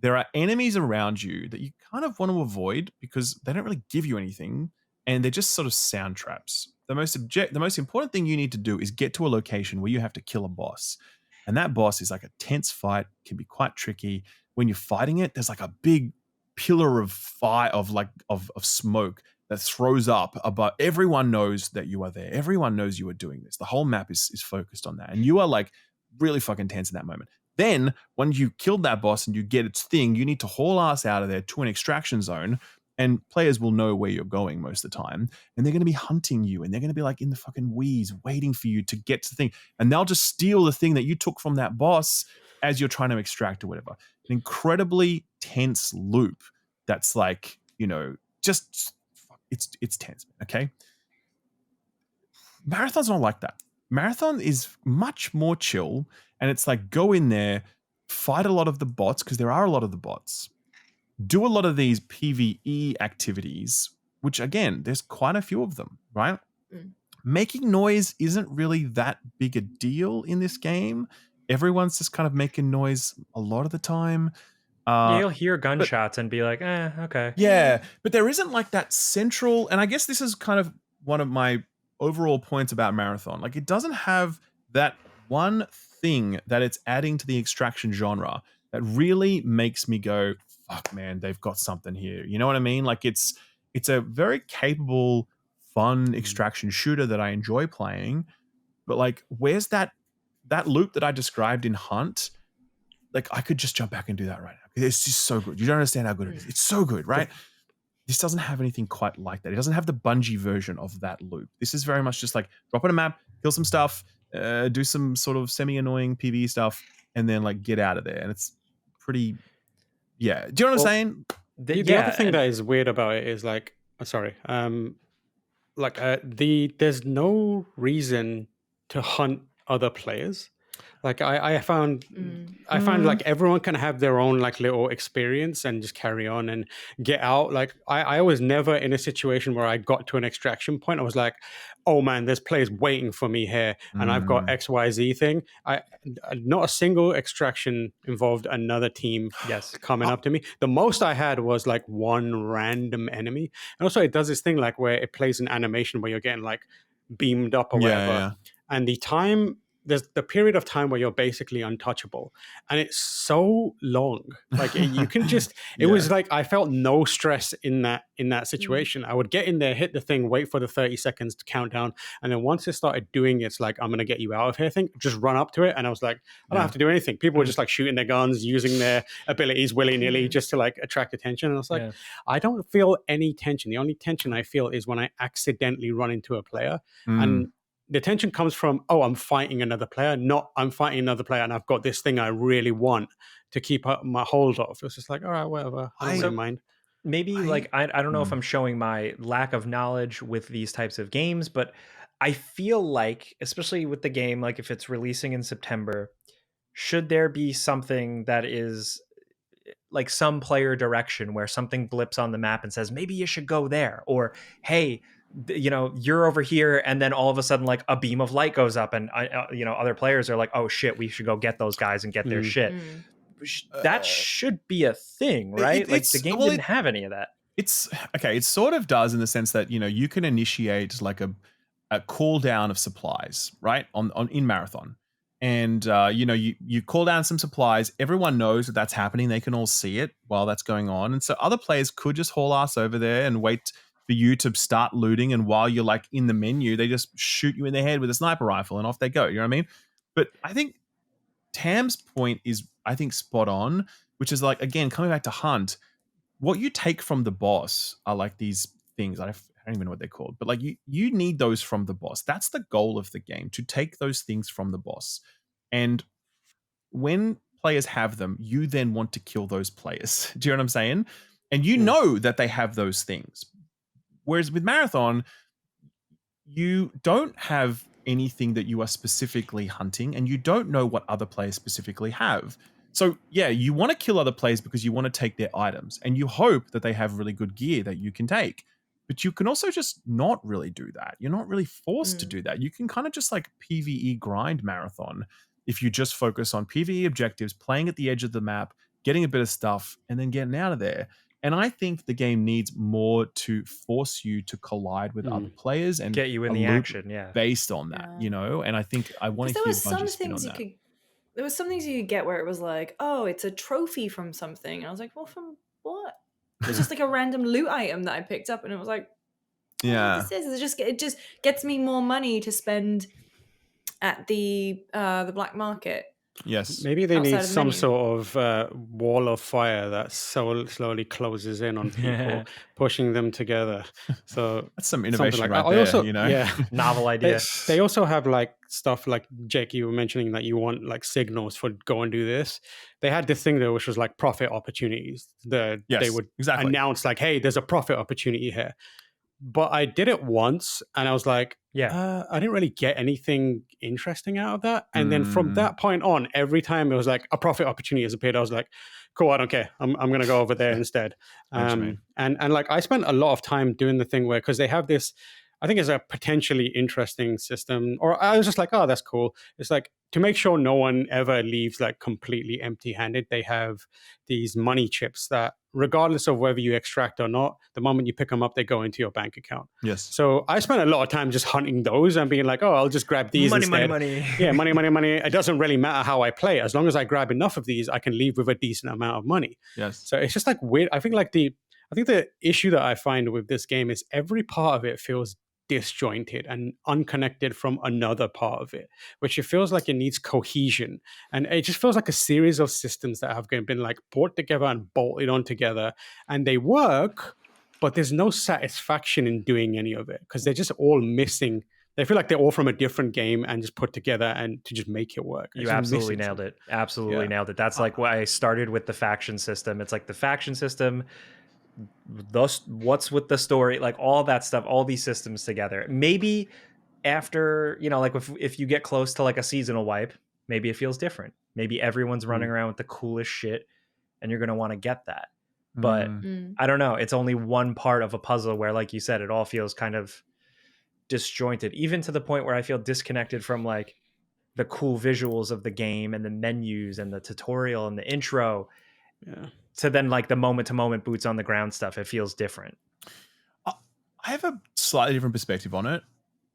There are enemies around you that you kind of want to avoid because they don't really give you anything, and they're just sort of sound traps. The most important thing you need to do is get to a location where you have to kill a boss. And that boss is like a tense fight, can be quite tricky. When you're fighting it, there's like a big pillar of fire, of smoke that throws up above. Everyone knows that you are there. Everyone knows you are doing this. The whole map is focused on that. And you are like really fucking tense in that moment. Then when you killed that boss and you get its thing, you need to haul ass out of there to an extraction zone, and players will know where you're going most of the time, and they're going to be hunting you, and they're going to be like in the fucking weeds waiting for you to get to the thing, and they'll just steal the thing that you took from that boss as you're trying to extract or whatever. An incredibly tense loop that's like, just it's tense, okay? Marathon's not like that. Marathon is much more chill, and it's like go in there, fight a lot of the bots, because there are a lot of the bots. Do a lot of these PvE activities, which again, there's quite a few of them, right? Making noise isn't really that big a deal in this game. Everyone's just kind of making noise a lot of the time. You'll hear gunshots and be like, okay. Yeah, but there isn't like that central, and I guess this is kind of one of my overall points about Marathon. Like, it doesn't have that one thing that it's adding to the extraction genre that really makes me go, fuck, man, they've got something here. You know what I mean? Like, it's a very capable, fun extraction shooter that I enjoy playing, but like, where's that loop that I described in Hunt? Like, I could just jump back and do that right now. It's just so good. You don't understand how good it is. It's so good, right? This doesn't have anything quite like that. It doesn't have the Bungie version of that loop. This is very much just like drop on a map, kill some stuff, do some sort of semi-annoying PvE stuff, and then like get out of there. And it's pretty, yeah. Do you know what I'm saying? The other thing that is weird about it is like, there's no reason to hunt other players. Like I found like everyone can have their own like little experience and just carry on and get out. Like I was never in a situation where I got to an extraction point. I was like, oh man, there's players waiting for me here, and I've got XYZ thing. Not a single extraction involved another team coming up to me. The most I had was like one random enemy. And also it does this thing like where it plays an animation where you're getting like beamed up or whatever. Yeah. And the time there's the period of time where you're basically untouchable, and it's so long. Like you can just, it was like I felt no stress in that situation. I would get in there, hit the thing, wait for the 30 seconds to count down, and then once it started doing it's like, I'm gonna get you out of here thing, just run up to it, and I was like, I don't have to do anything. People were just like shooting their guns, using their abilities willy-nilly just to like attract attention, and I was like, I don't feel any tension. The only tension I feel is when I accidentally run into a player, and the tension comes from, oh, I'm fighting another player, not I'm fighting another player and I've got this thing I really want to keep my hold of. It's just like, all right, whatever. I don't really mind. Maybe I don't know if I'm showing my lack of knowledge with these types of games, but I feel like, especially with the game, like if it's releasing in September, should there be something that is like some player direction where something blips on the map and says, maybe you should go there, or, hey, you know, you're over here, and then all of a sudden like a beam of light goes up and you know, other players are like, oh shit, we should go get those guys and get their shit. That should be a thing, right? Like the game didn't have any of that. It's okay, it sort of does in the sense that, you know, you can initiate like a cooldown of supplies, right, on in Marathon. And you know, you call down some supplies, everyone knows that that's happening, they can all see it while that's going on, and so other players could just haul ass over there and wait for you to start looting, and while you're like in the menu, they just shoot you in the head with a sniper rifle and off they go. You know what I mean? But I think Tam's point is, I think, spot on, which is like, again, coming back to Hunt, what you take from the boss are like these things. I don't even know what they're called, but like you need those from the boss. That's the goal of the game, to take those things from the boss. And when players have them, you then want to kill those players. Do you know what I'm saying? And you know that they have those things. Whereas with Marathon, you don't have anything that you are specifically hunting, and you don't know what other players specifically have. So yeah, you want to kill other players because you want to take their items, and you hope that they have really good gear that you can take. But you can also just not really do that. You're not really forced to do that. You can kind of just like PvE grind Marathon if you just focus on PvE objectives, playing at the edge of the map, getting a bit of stuff, and then getting out of there. And I think the game needs more to force you to collide with other players and get you in the action, based on that, you know. And I think I want to hear Bungie's spin on that. There was some things you could get where it was like, oh, it's a trophy from something, and I was like, well, from what? It's just like a random loot item that I picked up, and it was like, this is it just gets me more money to spend at the black market. Yes. Maybe they need some sort of wall of fire that so slowly closes in on people, pushing them together. So that's some innovation like right that. there, Also, you know? Novel idea. They also have like stuff like, Jake, you were mentioning that you want like signals for go and do this. They had this thing there which was like profit opportunities. They would announce like, hey, there's a profit opportunity here. But I did it once and I was like, I didn't really get anything interesting out of that. And then from that point on, every time it was like a profit opportunity has appeared, I was like, cool, I don't care. I'm going to go over there instead. And like I spent a lot of time doing the thing where, because they have this, I think it's a potentially interesting system, or I was just like, oh, that's cool. It's like, to make sure no one ever leaves like completely empty-handed, they have these money chips that, regardless of whether you extract or not, the moment you pick them up, they go into your bank account. Yes. So I spent a lot of time just hunting those and being like, oh, I'll just grab these instead. Money. Yeah, money. It doesn't really matter how I play. As long as I grab enough of these, I can leave with a decent amount of money. Yes. So it's just like weird. I think the issue that I find with this game is every part of it feels disjointed and unconnected from another part of it, which it feels like it needs cohesion. And it just feels like a series of systems that have been like brought together and bolted on together, and they work, but there's no satisfaction in doing any of it because they're just all missing. They feel like they're all from a different game and just put together and to just make it work. You absolutely nailed it. Absolutely nailed it. That's like why I started with the faction system. It's like the faction system, what's with the story, like all that stuff, all these systems together. Maybe after, you know, like if you get close to like a seasonal wipe, maybe it feels different. Maybe everyone's running around with the coolest shit and you're going to want to get that. But I don't know. It's only one part of a puzzle where, like you said, it all feels kind of disjointed, even to the point where I feel disconnected from like the cool visuals of the game and the menus and the tutorial and the intro. Yeah. To then like the moment to moment boots on the ground stuff, it feels different. I have a slightly different perspective on it.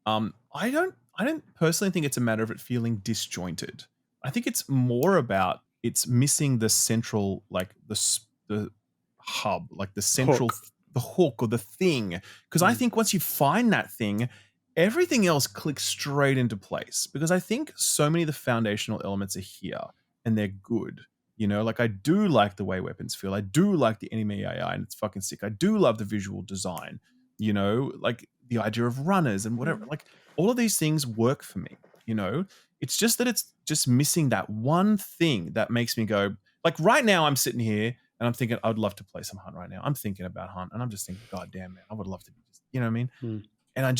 I don't I don't personally think it's a matter of it feeling disjointed. I think it's more about it's missing the central, like the hub, like the central, the hook or the thing. Because I think once you find that thing, everything else clicks straight into place. Because I think so many of the foundational elements are here and they're good. You know, like I do like the way weapons feel. I do like the enemy AI and it's fucking sick. I do love the visual design. You know, like the idea of runners and whatever. Like all of these things work for me. You know, it's just that it's just missing that one thing that makes me go, like right now I'm sitting here and I'm thinking, I'd love to play some Hunt right now. I'm thinking about Hunt and I'm just thinking, God damn, man, I would love to be just, you know what I mean? And I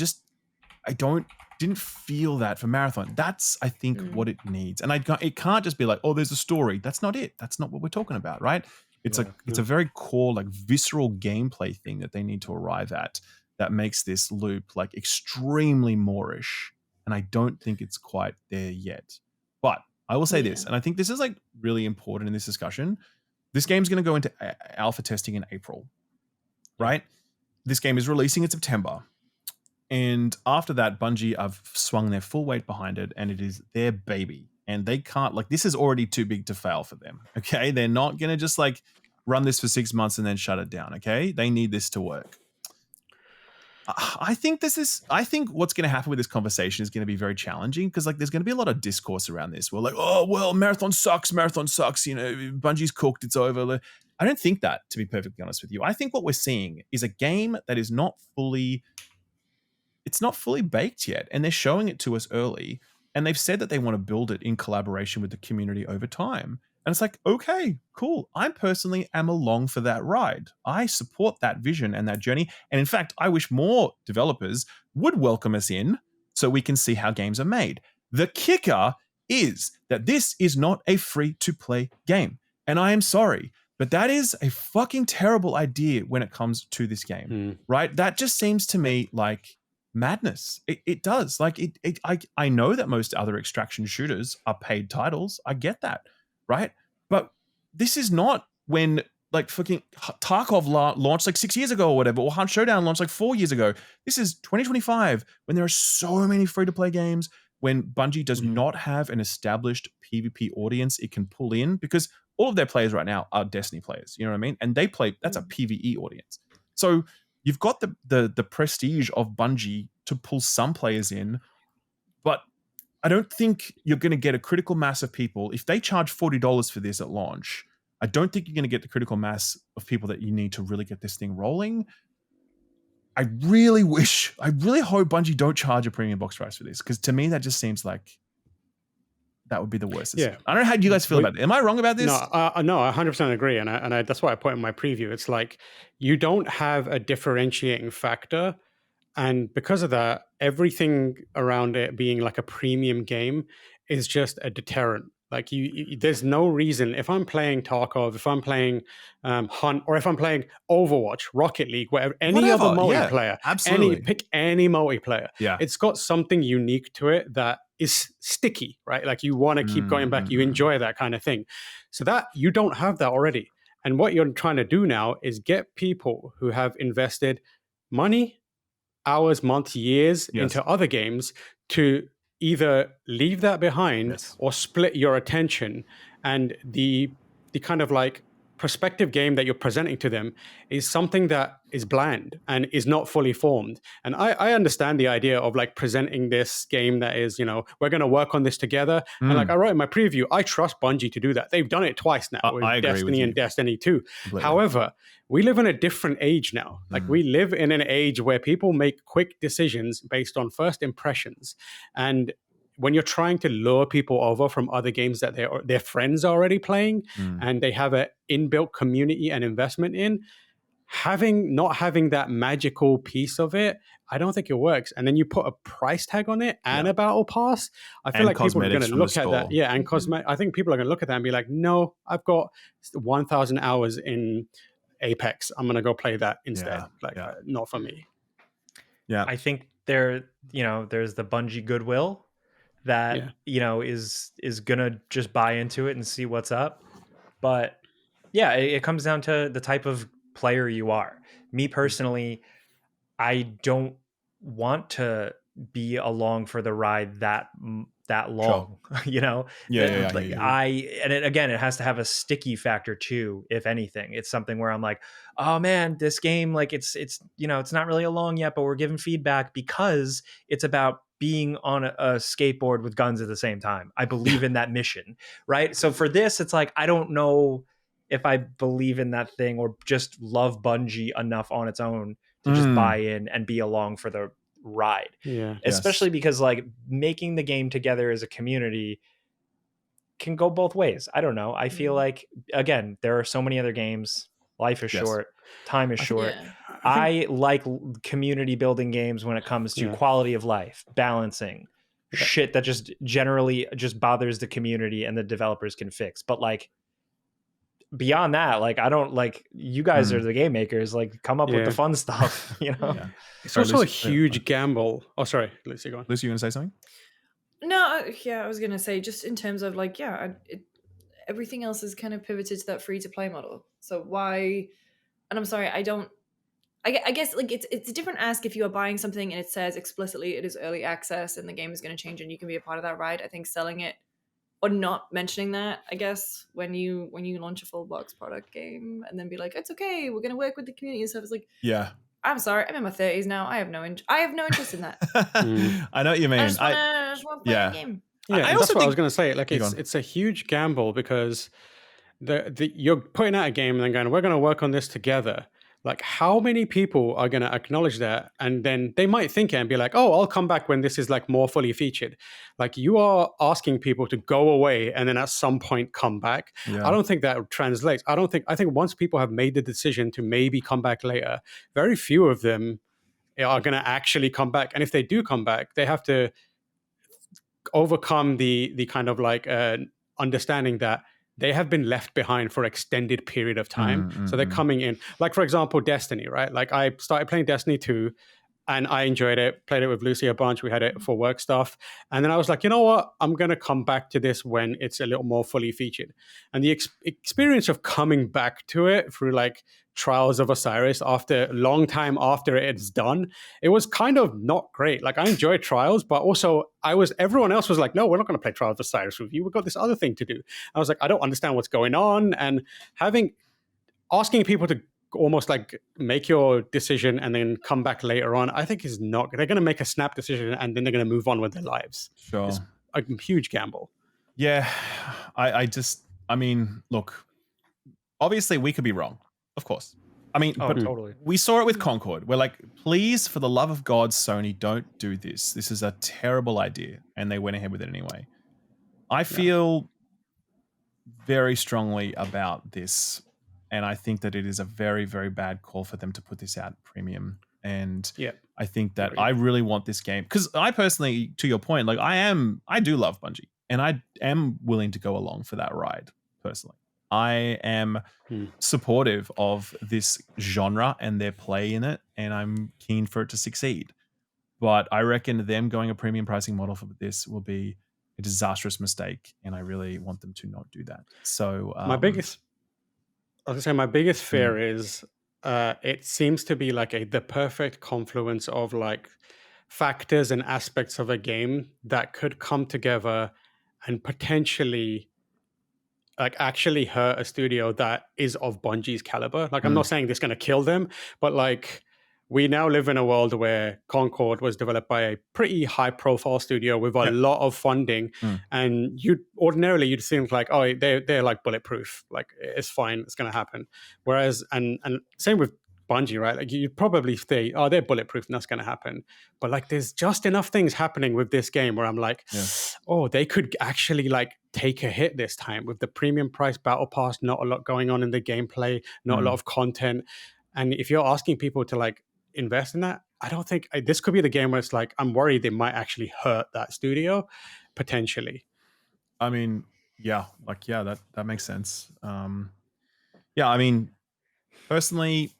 didn't feel that for Marathon. That's, I think, what it needs. And it can't just be like, oh, there's a story. That's not it. That's not what we're talking about, right? It's it's a very core, like visceral gameplay thing that they need to arrive at that makes this loop like extremely Moorish. And I don't think it's quite there yet. But I will say this, and I think this is like really important in this discussion. This game's going to go into alpha testing in April, right? This game is releasing in September. And after that, Bungie have swung their full weight behind it, and it is their baby. And they can't, like, this is already too big to fail for them, okay? They're not going to just, like, run this for 6 months and then shut it down, okay? They need this to work. I think what's going to happen with this conversation is going to be very challenging because, like, there's going to be a lot of discourse around this. We're like, oh, well, Marathon sucks, you know, Bungie's cooked, it's over. I don't think that, to be perfectly honest with you. I think what we're seeing is a game that is not fully baked yet, and they're showing it to us early, and they've said that they want to build it in collaboration with the community over time. And it's like, okay, cool. I personally am along for that ride. I support that vision and that journey. And in fact, I wish more developers would welcome us in so we can see how games are made. The kicker is that this is not a free-to-play game. And I am sorry, but that is a fucking terrible idea when it comes to this game, right? That just seems to me like madness. It does. Like I know that most other extraction shooters are paid titles. I get that, right? But this is not when like fucking Tarkov launched like 6 years ago or whatever, or Hunt Showdown launched like 4 years ago. This is 2025 when there are so many free-to-play games, when Bungie does not have an established PvP audience it can pull in, because all of their players right now are Destiny players, you know what I mean? And they play, that's a PvE audience. So you've got the prestige of Bungie to pull some players in, but I don't think you're going to get a critical mass of people. If they charge $40 for this at launch, I don't think you're going to get the critical mass of people that you need to really get this thing rolling. I really hope Bungie don't charge a premium box price for this, because to me that just seems like that would be the worst. Yeah. I don't know how you guys feel about it. Am I wrong about this? No, I 100% agree. And that's why I put in my preview. It's like you don't have a differentiating factor. And because of that, everything around it being like a premium game is just a deterrent. Like there's no reason, if I'm playing Tarkov, if I'm playing Hunt, or if I'm playing Overwatch, Rocket League, whatever, other multiplayer, pick any multiplayer. Yeah. It's got something unique to it that is sticky, right? Like you want to keep going back, you enjoy that kind of thing. So that you don't have that already. And what you're trying to do now is get people who have invested money, hours, months, years into other games to either leave that behind or split your attention. And the kind of like prospective game that you're presenting to them is something that is bland and is not fully formed. And I understand the idea of like presenting this game that is, you know, we're going to work on this together. And like I wrote in my preview, I trust Bungie to do that. They've done it twice now with Destiny and Destiny 2. Completely. However, we live in a different age now. Like we live in an age where people make quick decisions based on first impressions. And when you're trying to lure people over from other games that their friends are already playing and they have an inbuilt community and investment in, not having that magical piece of it, I don't think it works. And then you put a price tag on it and a battle pass. I feel like people are going to look at that. Yeah, and I think people are going to look at that and be like, no, I've got 1,000 hours in Apex. I'm going to go play that instead. Not for me. Yeah, I think there's the Bungie goodwill that is gonna just buy into it and see what's up. But yeah, it comes down to the type of player you are. Me personally, I don't want to be along for the ride that long. You know, and it has to have a sticky factor too. If anything, it's something where I'm like, oh man, this game, like it's you know, it's not really along yet, but we're giving feedback because it's about being on a skateboard with guns at the same time. I believe in that mission, right? So for this, it's like, I don't know if I believe in that thing or just love Bungie enough on its own to just buy in and be along for the ride. Yeah. Especially because like making the game together as a community can go both ways. I don't know. I feel like, again, there are so many other games. Life is short. Time is short. I like community building games when it comes to quality of life, balancing, shit that just generally just bothers the community and the developers can fix. But like beyond that, like I don't like, you guys are the game makers, like come up with the fun stuff, you know? It's also a huge gamble. Oh, sorry, Lucy, go on. Lucy, you want to say something? No, I was gonna say, just in terms of like, everything else is kind of pivoted to that free-to-play model. So why? And I'm sorry, I guess like it's a different ask if you are buying something and it says explicitly it is early access and the game is going to change and you can be a part of that ride. I think selling it or not mentioning that, I guess, when you launch a full box product game and then be like, it's okay, we're going to work with the community and stuff. It's like, I'm sorry, I'm in my 30s now. I have no interest in that. I know what you mean. I just want to play the game. Yeah, that's what I was going to say. Like, it's a huge gamble because you're putting out a game and then going, we're going to work on this together. Like, how many people are going to acknowledge that? And then they might think it and be like, oh, I'll come back when this is like more fully featured. Like, you are asking people to go away and then at some point come back. I don't think that translates. I think once people have made the decision to maybe come back later, very few of them are going to actually come back. And if they do come back, they have to overcome the kind of like understanding that they have been left behind for extended period of time. So they're coming in. Like, for example, Destiny, right? Like, I started playing Destiny 2 and I enjoyed it, played it with Lucy a bunch. We had it for work stuff. And then I was like, you know what? I'm going to come back to this when it's a little more fully featured. And the experience of coming back to it through like Trials of Osiris after a long time after it's done, it was kind of not great. Like, I enjoyed Trials, but also everyone else was like, no, we're not going to play Trials of Osiris with you. We've got this other thing to do. I was like, I don't understand what's going on. And asking people to almost like make your decision and then come back later on, I think is not, they're going to make a snap decision and then they're going to move on with their lives. Sure. It's a huge gamble. Yeah. I mean, look, obviously we could be wrong. Of course. I mean, but totally. We saw it with Concord. We're like, please, for the love of God, Sony, don't do this. This is a terrible idea. And they went ahead with it anyway. I feel very strongly about this. And I think that it is a very, very bad call for them to put this out premium. And I think that I really want this game. Because I personally, to your point, like I do love Bungie. And I am willing to go along for that ride, personally. I am supportive of this genre and their play in it, and I'm keen for it to succeed. But I reckon them going a premium pricing model for this will be a disastrous mistake, and I really want them to not do that. So my biggest fear is it seems to be like the perfect confluence of like factors and aspects of a game that could come together and potentially like actually hurt a studio that is of Bungie's caliber. Like, I'm not saying this is going to kill them, but like, we now live in a world where Concord was developed by a pretty high profile studio with a lot of funding. And you'd think like, oh, they're like bulletproof. Like, it's fine. It's going to happen. Whereas, and same with Bungie, right? Like, you'd probably say, oh, they're bulletproof and that's going to happen. But like, there's just enough things happening with this game where I'm like, oh, they could actually like take a hit this time with the premium price battle pass, not a lot going on in the gameplay, not a lot of content. And if you're asking people to like invest in that, I don't think this could be the game where it's like, I'm worried they might actually hurt that studio potentially. I mean, that makes sense. I mean, personally,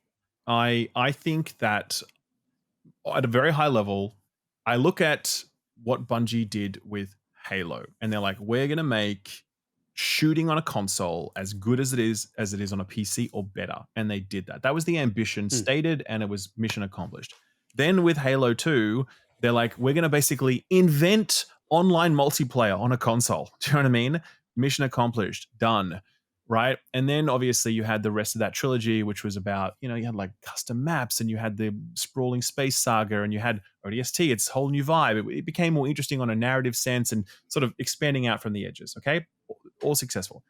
I think that at a very high level, I look at what Bungie did with Halo, and they're like, we're going to make shooting on a console as good as it is on a PC or better. And they did that. That was the ambition stated, and it was mission accomplished. Then with Halo 2, They're like, we're going to basically invent online multiplayer on a console. Do you know what I mean? Mission accomplished, done, right? And then obviously you had the rest of that trilogy, which was about, you had like custom maps, and you had the sprawling space saga, and you had ODST, its whole new vibe. It became more interesting on a narrative sense and sort of expanding out from the edges, okay? All successful.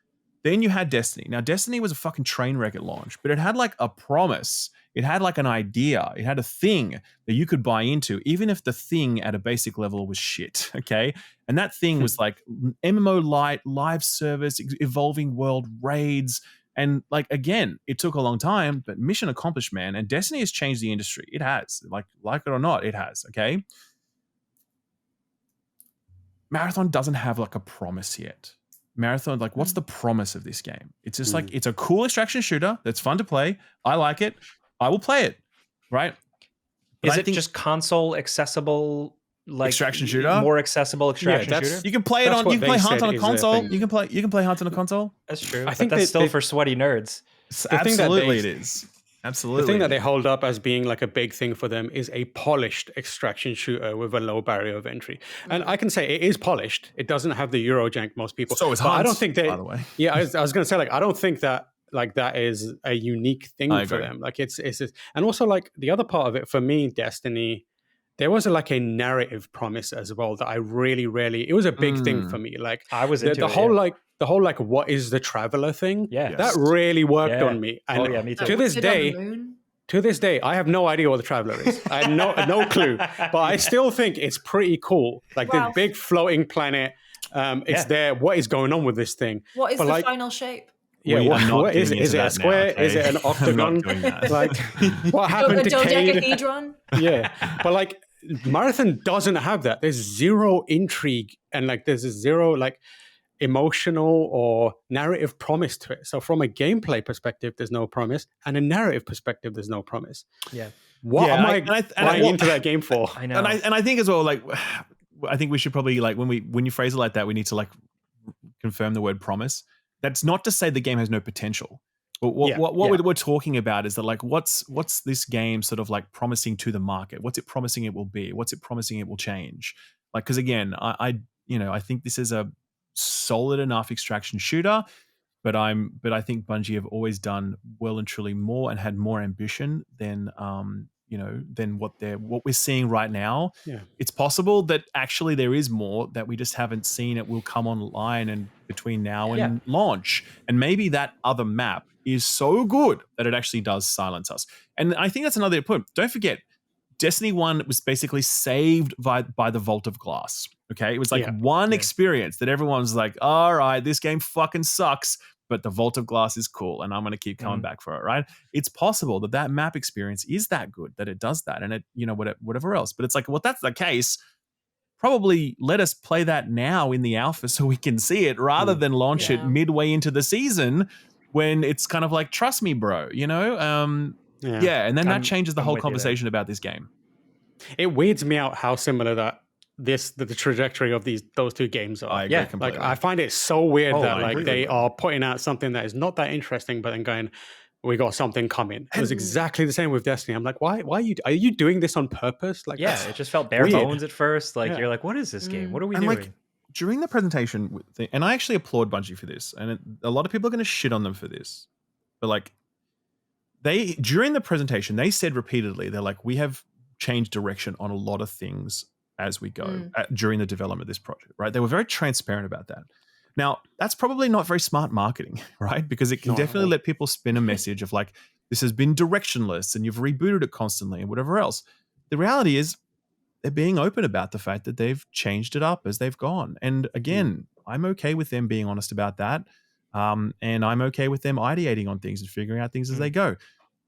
Then you had Destiny. Now, Destiny was a fucking train wreck at launch, but it had like a promise. It had like an idea. It had a thing that you could buy into, even if the thing at a basic level was shit, okay? And that thing was like MMO light, live service, evolving world, raids. And like, again, it took a long time, but mission accomplished, man. And Destiny has changed the industry. It has. Like it or not, it has, okay? Marathon doesn't have like a promise yet. Marathon, like, what's the promise of this game? It's just like, it's a cool extraction shooter that's fun to play. I like it. I will play it, right? But Is it just console accessible, like extraction shooter? More accessible extraction shooter? You can play it on. You can play Hunt on a console. You can play Hunt on a console. That's true. I think that's still for sweaty nerds. Absolutely, it is. Absolutely. The thing that they hold up as being like a big thing for them is a polished extraction shooter with a low barrier of entry. And I can say it is polished. It doesn't have the Eurojank most people. So is Hunt, I don't think they, by the way. Yeah, I was going to say, like, I don't think that like that is a unique thing for them. Like it's and also like the other part of it for me, Destiny, there was like a narrative promise as well that I really, it was a big thing for me. Like I was into the whole like what is the traveler thing? Yeah, that really worked on me. And me too. to this day, I have no idea what the traveler is. I had no clue, but I still think it's pretty cool. Like this big floating planet. It's there. What is going on with this thing? What is the final shape? Yeah, what is it? Is it a square? Now, okay? Is it an octagon? Like, what happened to Cade? Yeah, but like Marathon doesn't have that. There's zero intrigue, and like there's zero like emotional or narrative promise to it. So from a gameplay perspective, there's no promise, and a narrative perspective, there's no promise. Yeah, what am I buying into that game for? I know, and I think as well, like, I think we should probably like when you phrase it like that, we need to like confirm the word promise. That's not to say the game has no potential. What we're talking about is that like what's this game sort of like promising to the market? What's it promising it will be? What's it promising it will change? Like, because again, I think this is a solid enough extraction shooter, but I think Bungie have always done well and truly more and had more ambition than than what we're seeing right now. Yeah. It's possible that actually there is more that we just haven't seen. It will come online and between now and launch. And maybe that other map is so good that it actually does silence us. And I think that's another point. Don't forget, Destiny 1 was basically saved by the Vault of Glass. Okay. It was like one experience that everyone's like, all right, this game fucking sucks, but the Vault of Glass is cool and I'm going to keep coming back for it, right? It's possible that map experience is that good, that it does that, and it, whatever else. But it's like, well, that's the case. Probably let us play that now in the alpha so we can see it rather than launch it midway into the season when it's kind of like, trust me, bro, and then that changes the whole conversation about this game. It weirds me out how similar the trajectory of those two games are. I agree completely. Like I find it so weird that like they are putting out something that is not that interesting, but then going, we got something coming. It was exactly the same with Destiny. I'm like, why are you doing this on purpose? Like, it just felt bare bones at first. Like you're like, what is this game? What are we doing? Like, during the presentation, and I actually applaud Bungie for this, and a lot of people are going to shit on them for this, but like during the presentation, they said repeatedly, they're like, we have changed direction on a lot of things as we go during the development of this project, right? They were very transparent about that. Now, that's probably not very smart marketing, right? Because it can definitely let people spin a message of like, this has been directionless and you've rebooted it constantly and whatever else. The reality is they're being open about the fact that they've changed it up as they've gone. And again, I'm okay with them being honest about that. And I'm okay with them ideating on things and figuring out things as they go.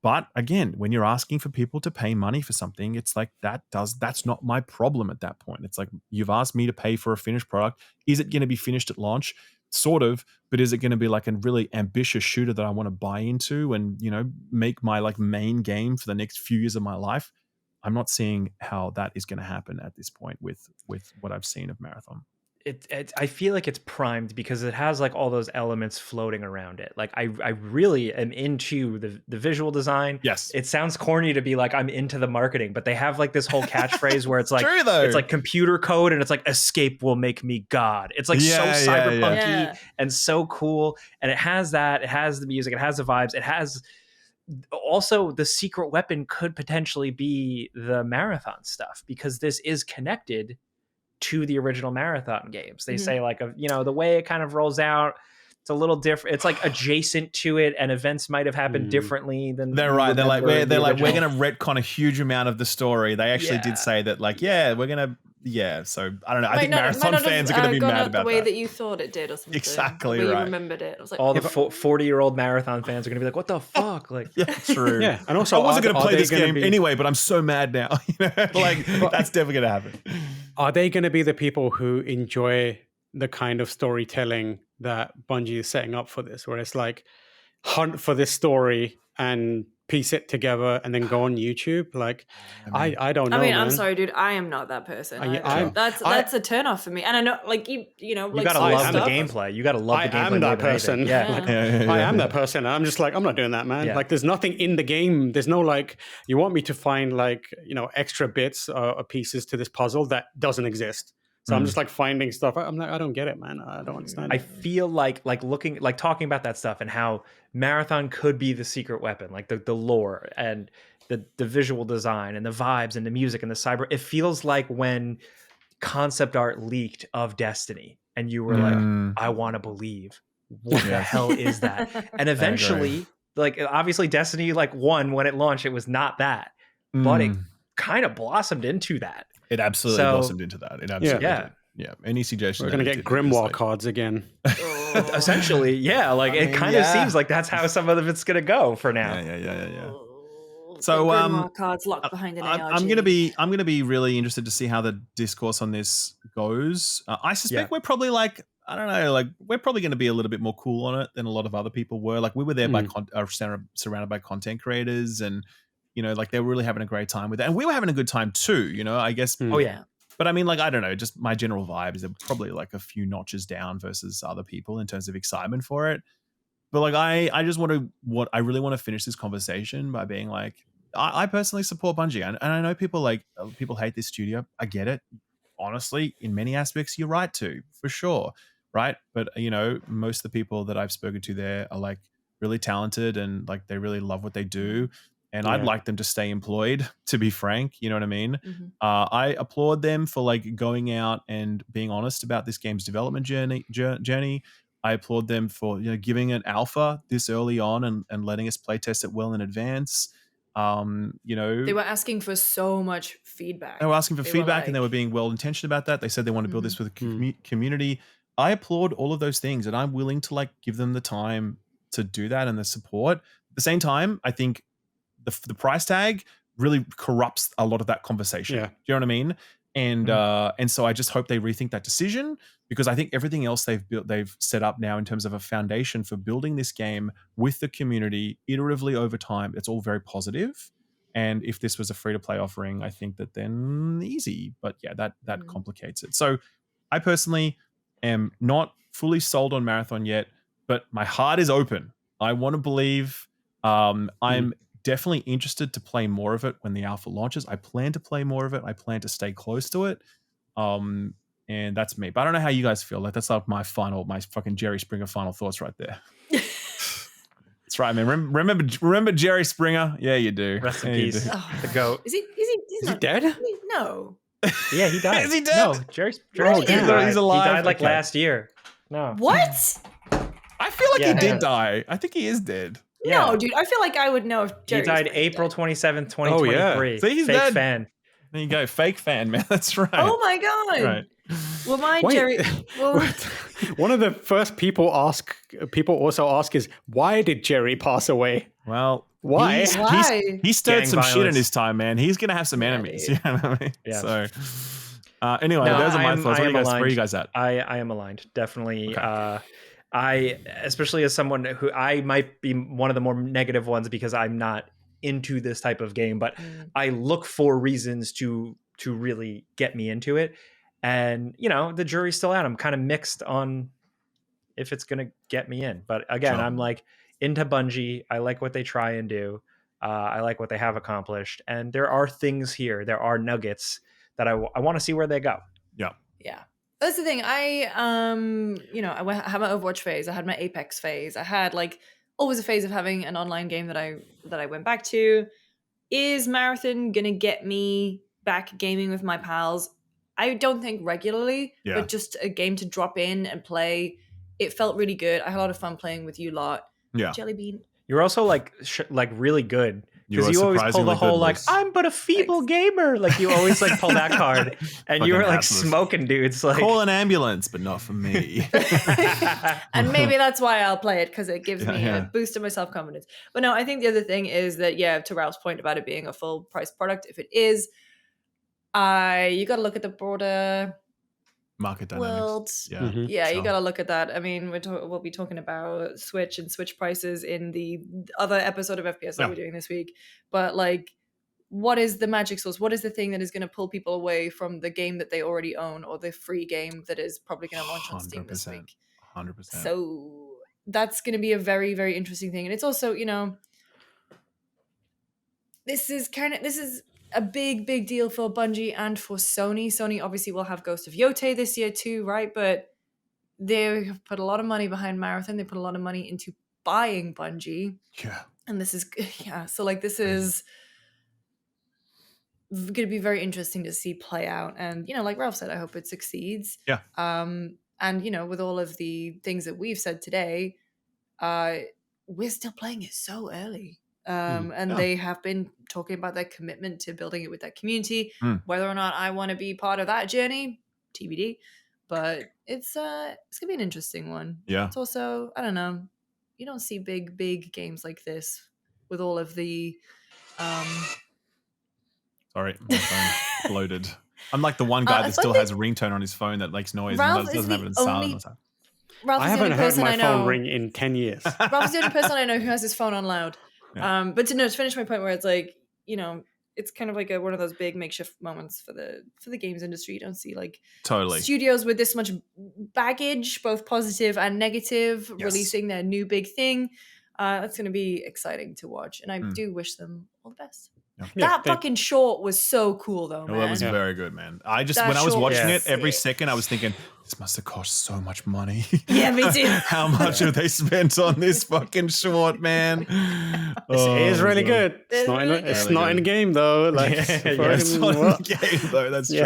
But again, when you're asking for people to pay money for something, it's like that's not my problem at that point. It's like, you've asked me to pay for a finished product. Is it going to be finished at launch? Sort of, but is it going to be like a really ambitious shooter that I want to buy into and, make my like main game for the next few years of my life? I'm not seeing how that is going to happen at this point with what I've seen of Marathon. I feel like it's primed because it has like all those elements floating around it. Like I really am into the visual design. Yes. It sounds corny to be like I'm into the marketing, but they have like this whole catchphrase where it's like true, though. it's like computer code and it's like escape will make me God. It's like so cyberpunky Yeah. and so cool. And it has that, it has the music, it has the vibes, it has also the secret weapon could potentially be the marathon stuff because this is connected to the original marathon games. They say like, the way it kind of rolls out, it's a little different. It's like adjacent to it, and events might have happened differently than they're right. They're like we're going original. to retcon a huge amount of the story. They actually did say that like we're going to So I don't know. I think marathon fans are going to be mad about the way that. that you thought it did or something. Exactly the way right. you remembered it. I was like, all the 40-year-old marathon fans are going to be like, what the fuck? Like, yeah, true. Yeah, and also I wasn't going to play this game be... anyway, but I'm so mad now. Like that's definitely going to happen. Are they going to be the people who enjoy the kind of storytelling that Bungie is setting up for this, where it's like hunt for this story and piece it together and then go on YouTube? Like, I don't know. I mean, man. I'm sorry, dude. I am not that person. That's a turnoff for me. And I know, like you like gotta like love the stuff. gameplay. You gotta love the gameplay. I am that person. Yeah. I am that person. I'm just like, I'm not doing that, man. Yeah. Like, there's nothing in the game. There's no like, you want me to find like, extra bits or pieces to this puzzle that doesn't exist. So I'm just like finding stuff. I'm like, I don't get it, man. I don't understand. I feel like talking about that stuff and how marathon could be the secret weapon, like the lore and the visual design and the vibes and the music and the cyber. It feels like when concept art leaked of Destiny and you were like, I want to believe. What the hell is that? And eventually, like obviously Destiny like won when it launched. It was not that, but it kind of blossomed into that. It absolutely blossomed into that. It absolutely did. Yeah. Any suggestion? We're going to get Grimoire cards again. Essentially, yeah. Like it kind of seems like that's how some of it's going to go for now. Yeah. So cards locked behind an ARG. I'm gonna be really interested to see how the discourse on this goes. I suspect we're probably like, I don't know, like we're probably going to be a little bit more cool on it than a lot of other people were. Like we were there by surrounded by content creators, and like they were really having a great time with it, and we were having a good time too. I guess. Oh yeah. But I mean, like, I don't know, just my general vibe is they're probably like a few notches down versus other people in terms of excitement for it. But like, I really want to finish this conversation by being like, I personally support Bungie. And I know people hate this studio. I get it. Honestly, in many aspects, you're right to, for sure. Right. But, most of the people that I've spoken to there are like really talented and like they really love what they do. And I'd like them to stay employed, to be frank. You know what I mean? Mm-hmm. I applaud them for like going out and being honest about this game's development journey. I applaud them for giving it alpha this early on and letting us play test it well in advance. They were asking for so much feedback. They were asking for feedback, and they were being well intentioned about that. They said they want to build this with a community. I applaud all of those things, and I'm willing to like give them the time to do that and the support. At the same time, I think the price tag really corrupts a lot of that conversation. Yeah. Do you know what I mean? And so I just hope they rethink that decision, because I think everything else they've set up now in terms of a foundation for building this game with the community iteratively over time, it's all very positive. And if this was a free-to-play offering, I think that then easy. But yeah, that complicates it. So I personally am not fully sold on Marathon yet, but my heart is open. I want to believe. I'm definitely interested to play more of it when the alpha launches. I plan to play more of it. I plan to stay close to it. And that's me. But I don't know how you guys feel. Like that's like my fucking Jerry Springer final thoughts right there. That's right, man. Remember Jerry Springer? Yeah, you do. Rest in peace. The GOAT. Is he dead? No. Yeah, he died. Is he dead? No, Jerry He's alive. He died like Okay. last year. No. What? I feel like he did die. I think he is dead. Yeah. No, dude. I feel like I would know if Jerry He died Springer April died. 27th, 2023. See, he's Fake dead. fan. There you go. Fake fan, man. That's right. Oh my god. Right. Well, Wait. Jerry. Well, One of the first people also ask is, why did Jerry pass away? Well, Why? He stirred Gang some shit in violence. his time, man. He's gonna have some enemies. dude. You know what I mean? Yeah. So, anyway, No, those are my I'm- thoughts. I Where am are you guys at? I am aligned. Definitely. Okay. I, especially as someone who I might be one of the more negative ones because I'm not into this type of game, but I look for reasons to really get me into it. And, the jury's still out. I'm kind of mixed on if it's going to get me in. But again, Sure. I'm like into Bungie. I like what they try and do. I like what they have accomplished. And there are things here. There are nuggets that I want to see where they go. Yeah. Yeah. That's the thing. I had my Overwatch phase. I had my Apex phase. I had always a phase of having an online game that I went back to. Is Marathon going to get me back gaming with my pals? I don't think regularly, but just a game to drop in and play. It felt really good. I had a lot of fun playing with you lot. Yeah. Jellybean. You're also really good. Because you always pull the whole I'm but a feeble gamer. Like you always pull that card, and you were smoking dudes. Call an ambulance, but not for me. And maybe that's why I'll play it, because it gives me a boost in my self confidence. But no, I think the other thing is that to Ralph's point about it being a full price product, if it is, you got to look at the broader market dynamics. world. Yeah, you got to look at that. I mean, we'll be talking about Switch and Switch prices in the other episode of FPS that we're doing this week. But what is the magic sauce? What is the thing that is going to pull people away from the game that they already own, or the free game that is probably going to launch on Steam this week? 100%. So that's going to be a very, very interesting thing. And it's also, this is a big, big deal for Bungie and for Sony. Sony obviously will have Ghost of Yote this year too, right? But they have put a lot of money behind Marathon. They put a lot of money into buying Bungie. Yeah. And this is, so this is going to be very interesting to see play out. And, like Ralph said, I hope it succeeds. Yeah. And, with all of the things that we've said today, we're still playing it so early. They have been talking about their commitment to building it with their community. Whether or not I want to be part of that journey, TBD. But it's gonna be an interesting one. Yeah. It's also, I don't know, you don't see big games like this with all of the Sorry, my phone loaded. I'm like the one guy that still has a ringtone on his phone that makes noise and doesn't have it in silent. I haven't heard my phone ring in 10 years. Ralph's the only person I know who has his phone on loud. Yeah. But to finish my point, where it's it's kind of one of those big makeshift moments for the games industry. You don't see totally studios with this much baggage, both positive and negative, releasing their new big thing. That's going to be exciting to watch, and I do wish them all the best. That fucking short was so cool, though, man. That was very good, man. When I was watching it, every second I was thinking, this must have cost so much money. Yeah, me too. How much have they spent on this fucking short, man? It is really good. It's not in the game, though. It's not in the game, though. That's true.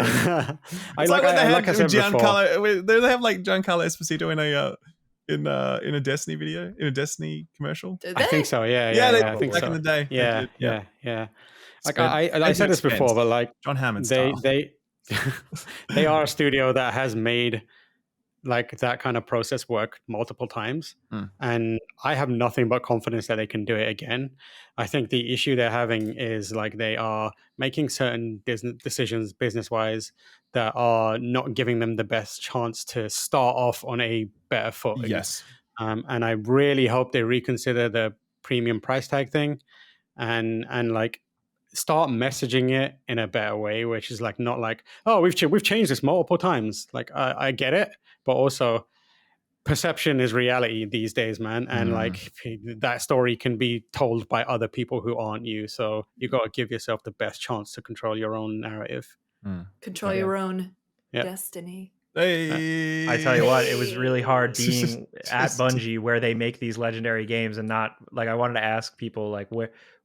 It's like when they had Giancarlo. They have Giancarlo Esposito in a Destiny video, in a Destiny commercial. I think so. Yeah. I think back in the day. Yeah. I said this before, but John Hammond they are a studio that has made that kind of process work multiple times, and I have nothing but confidence that they can do it again. I think the issue they're having is they are making certain decisions business-wise that are not giving them the best chance to start off on a better foot. Yes. And I really hope they reconsider the premium price tag thing and start messaging it in a better way, which is not oh, we've changed this multiple times. I get it, but also perception is reality these days, man. And that story can be told by other people who aren't you. So you got to give yourself the best chance to control your own narrative. Control your own destiny. Hey. I tell you what, it was really hard being at Bungie where they make these legendary games and not I wanted to ask people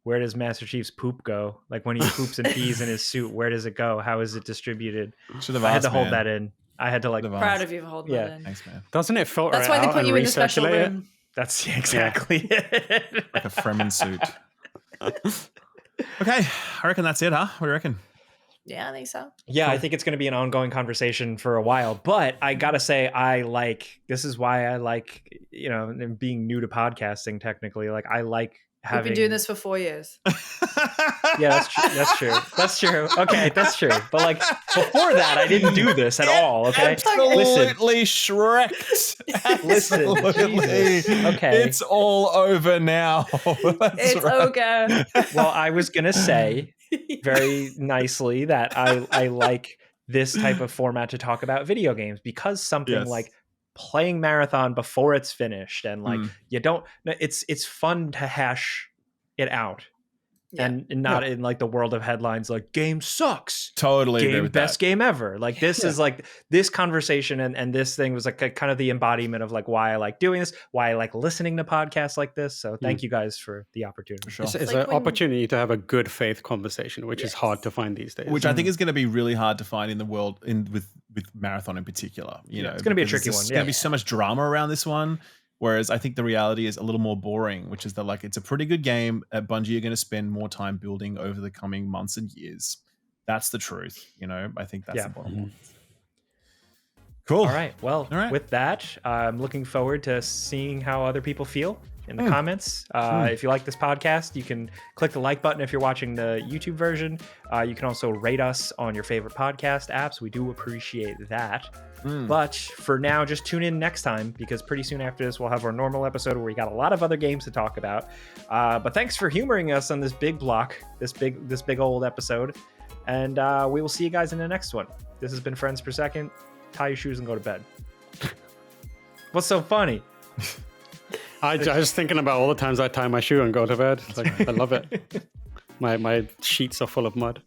where does Master Chief's poop go? When he poops and pees in his suit, where does it go? How is it distributed? I had to hold that in. I had to proud of you for holding that in. Thanks, man. Doesn't it filter? That's why they put you in the special room. That's exactly it. Like a Fremen suit. Okay, I reckon that's it, huh? What do you reckon? Yeah, I think so. Yeah, I think it's going to be an ongoing conversation for a while. But I got to say, this is why I being new to podcasting technically. I like having... We've been doing this for 4 years. Yeah, that's true. Okay, that's true. But before that, I didn't do this at all. Okay, absolutely Shrek'd. Absolutely. Okay, it's all over now. It's okay. Well, I was gonna say very nicely that I like this type of format to talk about video games, because something Yes. like playing Marathon before it's finished and like you don't, it's fun to hash it out. Yeah. And not in like the world of headlines like game sucks, Totally agree game with best that. game ever. Like this is like this conversation and this thing was like a, kind of the embodiment of like why I like doing this, why I like listening to podcasts like this. So thank you guys for the opportunity. For sure. It's like an opportunity to have a good faith conversation, which is hard to find these days. Which I think is going to be really hard to find in the world with Marathon in particular. You know, it's going to be a because tricky one. There's going to be so much drama around this one. Whereas I think the reality is a little more boring, which is that like it's a pretty good game. At Bungie are going to spend more time building over the coming months and years. That's the truth. You know, I think that's the bottom line. Cool. All right. Well, with that, I'm looking forward to seeing how other people feel in the comments. If you like this podcast, you can click the like button if you're watching the YouTube version. You can also rate us on your favorite podcast apps. We do appreciate that. But for now, just tune in next time, because pretty soon after this, we'll have our normal episode where we got a lot of other games to talk about. But thanks for humoring us on this big block, this big old episode. And we will see you guys in the next one. This has been Friends Per Second. Tie your shoes and go to bed. What's so funny? I was thinking about all the times I tie my shoe and go to bed. Like, I love it. My sheets are full of mud.